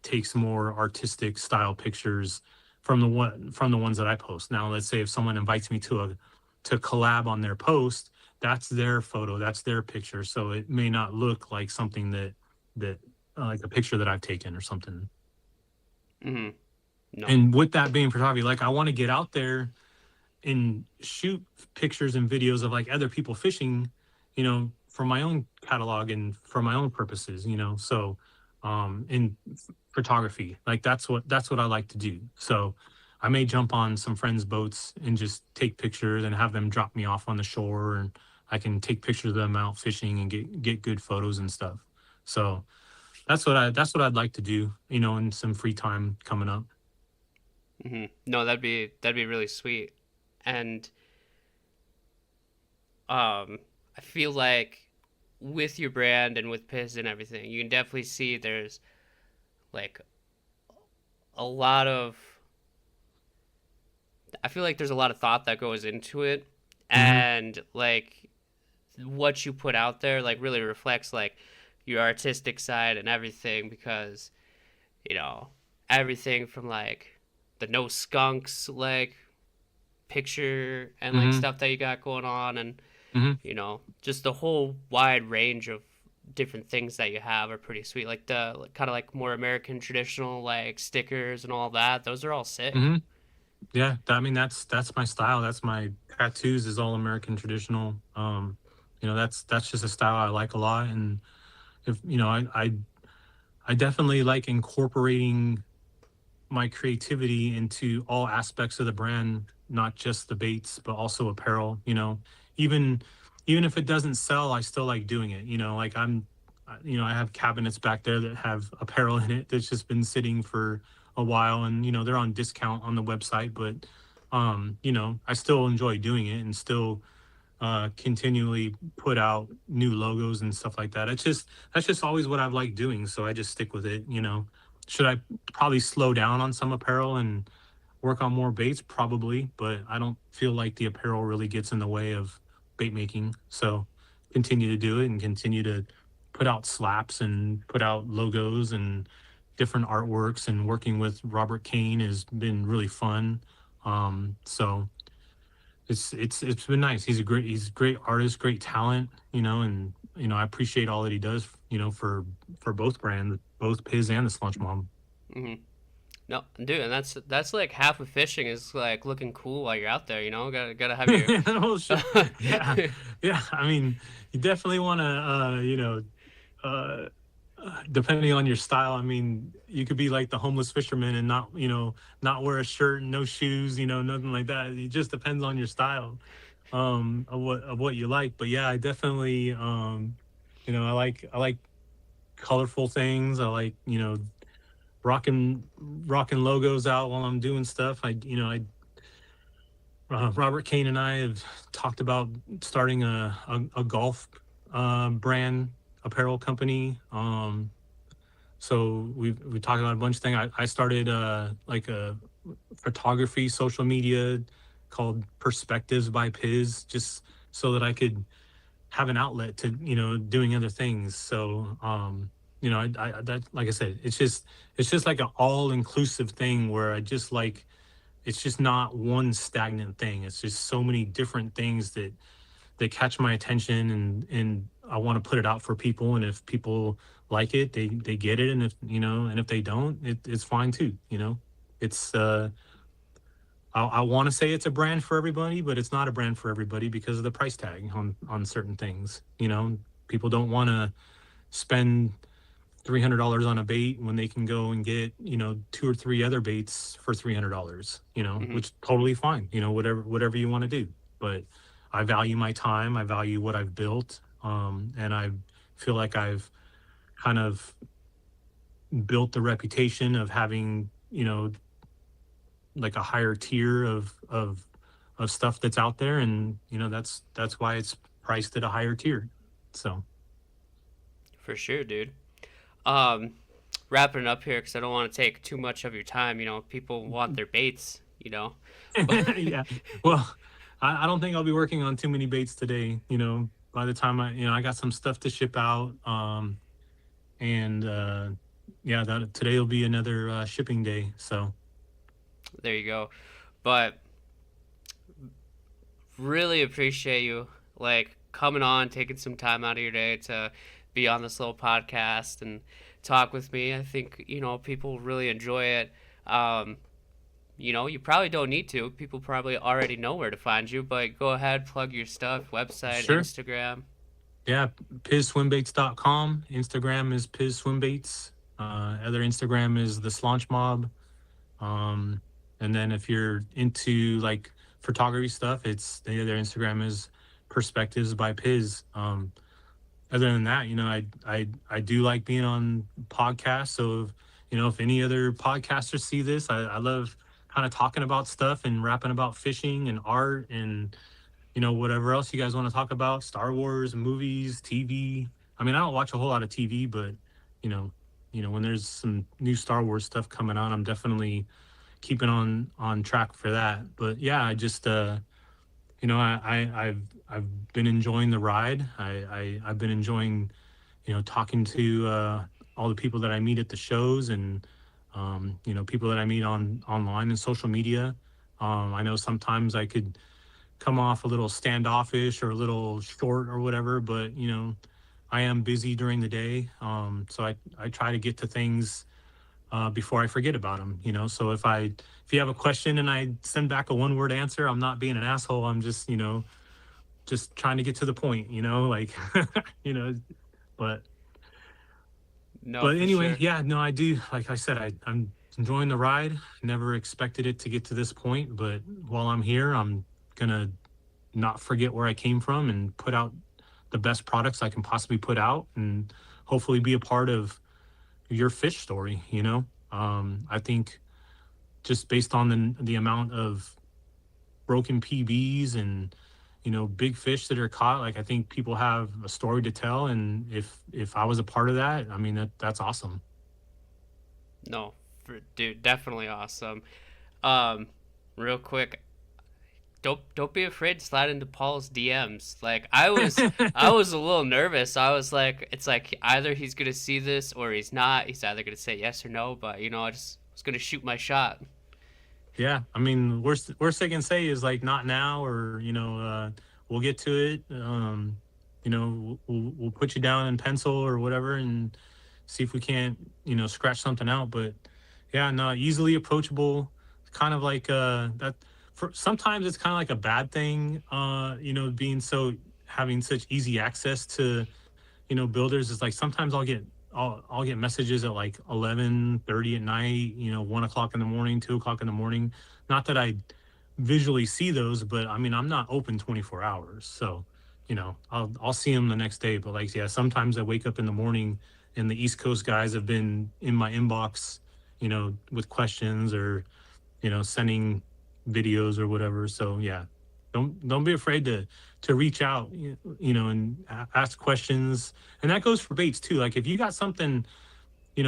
takes more artistic style pictures from the ones that I post. Now, let's say if someone invites me to collab on their post, that's their photo, that's their picture. So it may not look like something that like a picture that I've taken or something. Mm-hmm. No. And with that being photography, like I want to get out there and shoot pictures and videos of like other people fishing, for my own catalog and for my own purposes. So in photography, like that's what I like to do. So I may jump on some friends' boats and just take pictures and have them drop me off on the shore, and I can take pictures of them out fishing and get good photos and stuff. So that's what I'd like to do, in some free time coming up. Mm-hmm. No, that'd be really sweet, and I feel like with your brand and with Pizz and everything, you can definitely see there's like a lot of I feel like there's a lot of thought that goes into it, Hmm. and like what you put out there like really reflects like your artistic side and everything, because you know everything from like the no skunks like picture and like Mm-hmm. stuff that you got going on, and Mm-hmm. just the whole wide range of different things that you have are pretty sweet, like the like, kind of like more American traditional like stickers and all that. Those are all sick. Mm-hmm. Yeah, I mean that's my style. That's my tattoos is all American traditional. That's just a style I like a lot. And if I definitely like incorporating my creativity into all aspects of the brand, not just the baits, but also apparel. Even even if it doesn't sell, I still like doing it. Like I have cabinets back there that have apparel in it that's just been sitting for a while, and they're on discount on the website, but I still enjoy doing it and still continually put out new logos and stuff like that. That's just always what I've liked doing, so I just stick with it. Should I probably slow down on some apparel and work on more baits? Probably, but I don't feel like the apparel really gets in the way of bait making. So continue to do it and continue to put out slaps and put out logos and different artworks. And working with Robert Kane has been really fun. So it's been nice. He's a great artist, great talent, and I appreciate all that he does, for both brands, both Piz and the Slunch Mob. Hmm. No, dude, and that's like half of fishing is like looking cool while you're out there. Gotta have your. Oh shit. Yeah. Yeah. I mean, you definitely want to uh depending on your style. I mean, you could be like the homeless fisherman and not wear a shirt and no shoes, nothing like that. It just depends on your style. Of what you like. But yeah, I definitely I like colorful things. I like, rocking logos out while I'm doing stuff. I Robert Kane and I have talked about starting a golf brand apparel company. So we talked about a bunch of things. I started like a photography social media called Perspectives by Piz, just so that I could have an outlet to doing other things. So that, like I said, it's just like an all inclusive thing where I just like, it's just not one stagnant thing. It's just so many different things that catch my attention, and I want to put it out for people. And if people like it, they get it. And if they don't, it's fine too. It's I want to say it's a brand for everybody, but it's not a brand for everybody because of the price tag on certain things. People don't want to spend $300 on a bait when they can go and get two or three other baits for $300. Hmm. Which totally fine. Whatever you want to do. But I value my time. I value what I've built, and I feel like I've kind of built the reputation of having like a higher tier of stuff that's out there, and that's why it's priced at a higher tier. So For sure, dude. Um, Wrapping it up here because I don't want to take too much of your time. People want their baits. But yeah, well, I don't think I'll be working on too many baits today. By the time I got some stuff to ship out, and yeah, that today will be another shipping day. So there you go. But really appreciate you like coming on, taking some time out of your day to be on this little podcast and talk with me. I think people really enjoy it. Um, you probably don't need to. People probably already know where to find you, but go ahead, plug your stuff, website, sure. Instagram. Yeah, pizzswimbaits.com. Instagram is Pizz Swimbaits. Other Instagram is the Slaunch Mob. Um, and then if you're into like photography stuff, it's their Instagram is Perspectives by Piz. Other than that, I do like being on podcasts. So if any other podcasters see this, I love kind of talking about stuff and rapping about fishing and art and whatever else you guys want to talk about, Star Wars, movies, TV. I mean, I don't watch a whole lot of TV, but you know, when there's some new Star Wars stuff coming on, I'm definitely keeping on track for that. But yeah, I just I've been enjoying the ride. I've been enjoying, talking to all the people that I meet at the shows, and people that I meet on online and social media. I know sometimes I could come off a little standoffish or a little short or whatever, but I am busy during the day. So I try to get to things before I forget about them. So if you have a question and I send back a one word answer, I'm not being an asshole. I'm just just trying to get to the point. Like you know. But No, but for anyway, sure. yeah, no, I do. Like I said, I'm enjoying the ride. Never expected it to get to this point, but while I'm here, I'm gonna not forget where I came from and put out the best products I can possibly put out, and hopefully be a part of your fish story. I think just based on the amount of broken PBs and big fish that are caught, like I think people have a story to tell, and if I was a part of that, I mean that's awesome. No, dude, definitely awesome. Um, Real quick, don't be afraid to slide into Paul's DMs. Like I was a little nervous. I was like, it's like either he's gonna see this or he's not. He's either gonna say yes or no. But I just was gonna shoot my shot. Yeah, I mean, worst they can say is like not now, or we'll get to it. We'll put you down in pencil or whatever, and see if we can't scratch something out. But yeah, no, easily approachable. Kind of like that. For sometimes it's kind of like a bad thing. Being so having such easy access to builders is like sometimes I'll get messages at like 11:30 at night, 1 o'clock in the morning, 2 o'clock in the morning. Not that I visually see those, but I mean I'm not open 24 hours, so I'll see them the next day. But like yeah, sometimes I wake up in the morning and the East Coast guys have been in my inbox, with questions or sending videos or whatever. So yeah, don't be afraid to reach out, and ask questions. And that goes for baits too. Like if you got something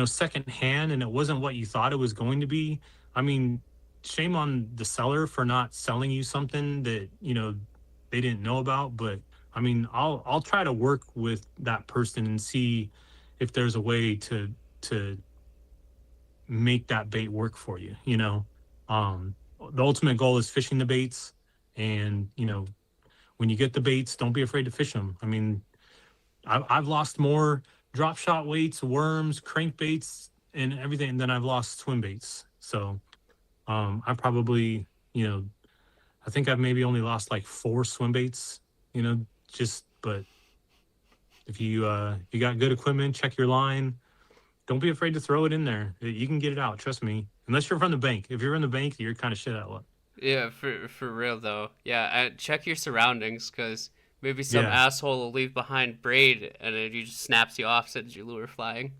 secondhand and it wasn't what you thought it was going to be, I mean, shame on the seller for not selling you something that they didn't know about. But I mean, I'll try to work with that person and see if there's a way to make that bait work for you. um the ultimate goal is fishing the baits, and when you get the baits, don't be afraid to fish them. I mean, I've lost more drop shot weights, worms, crankbaits, and everything than I've lost swim baits. So I probably, I think I've maybe only lost like 4 swim baits, just, but if you got good equipment, check your line. Don't be afraid to throw it in there. You can get it out. Trust me. Unless you're from the bank. If you're in the bank, you're kind of shit out of luck. Yeah, for real though. Yeah, and check your surroundings because maybe some Yeah. asshole will leave behind braid and it just snaps you off, sends your lure flying.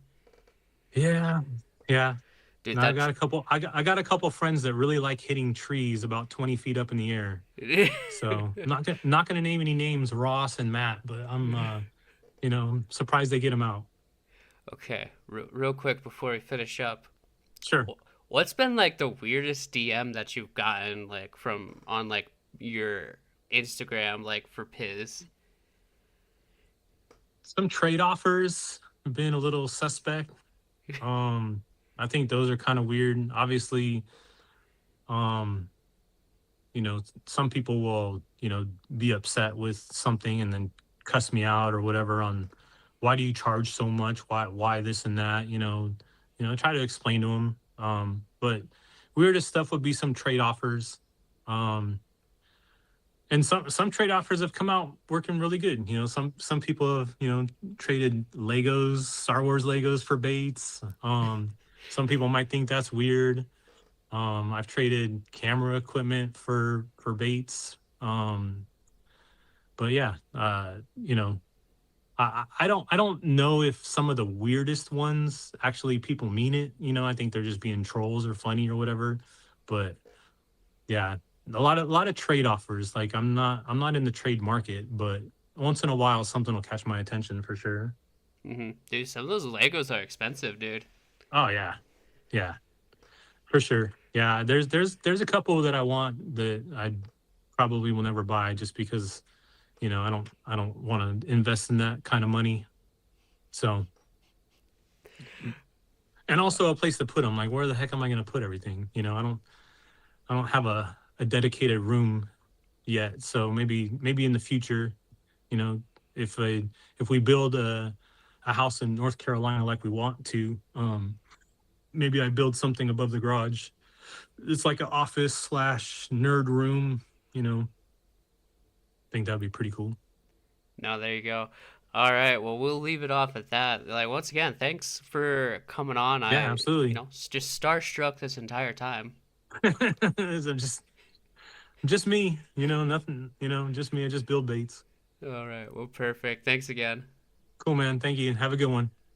Yeah. Yeah. Dude, Now I that. got a couple. I got a couple friends that really like hitting trees about 20 feet up in the air. So not gonna name any names, Ross and Matt, but I'm surprised they get them out. Okay, real quick before we finish up, Sure. what's been like the weirdest DM that you've gotten like from on like your Instagram like for Pizz? Some trade offers have been a little suspect. Um, I think those are kind of weird. Obviously, um, some people will, be upset with something and then cuss me out or whatever on why do you charge so much? Why this and that? Try to explain to them. But weirdest stuff would be some trade offers. Um, and some trade offers have come out working really good. Some people have traded Legos, Star Wars Legos for baits. Some people might think that's weird. I've traded camera equipment for baits. But yeah, I don't know if some of the weirdest ones actually people mean it. I think they're just being trolls or funny or whatever. But yeah, a lot of trade offers. Like I'm not in the trade market, but once in a while something will catch my attention for sure. Dude, some of those Legos are expensive, dude. Oh yeah, yeah, for sure. Yeah, there's a couple that I want that probably will never buy just because, I don't want to invest in that kind of money. So, and also a place to put them. Like, where the heck am I going to put everything? I don't have a dedicated room yet. So maybe in the future, you know, if I if we build a house in North Carolina like we want to, maybe I build something above the garage. It's like an office slash nerd room. You know, I think that'd be pretty cool. No, there you go. All right, well, we'll leave it off at that. Like, once again, thanks for coming on. Yeah, absolutely. Just starstruck this entire time. I'm just me. Nothing. Just me. I just build baits. All right, well, perfect. Thanks again. Cool, man. Thank you. Have a good one.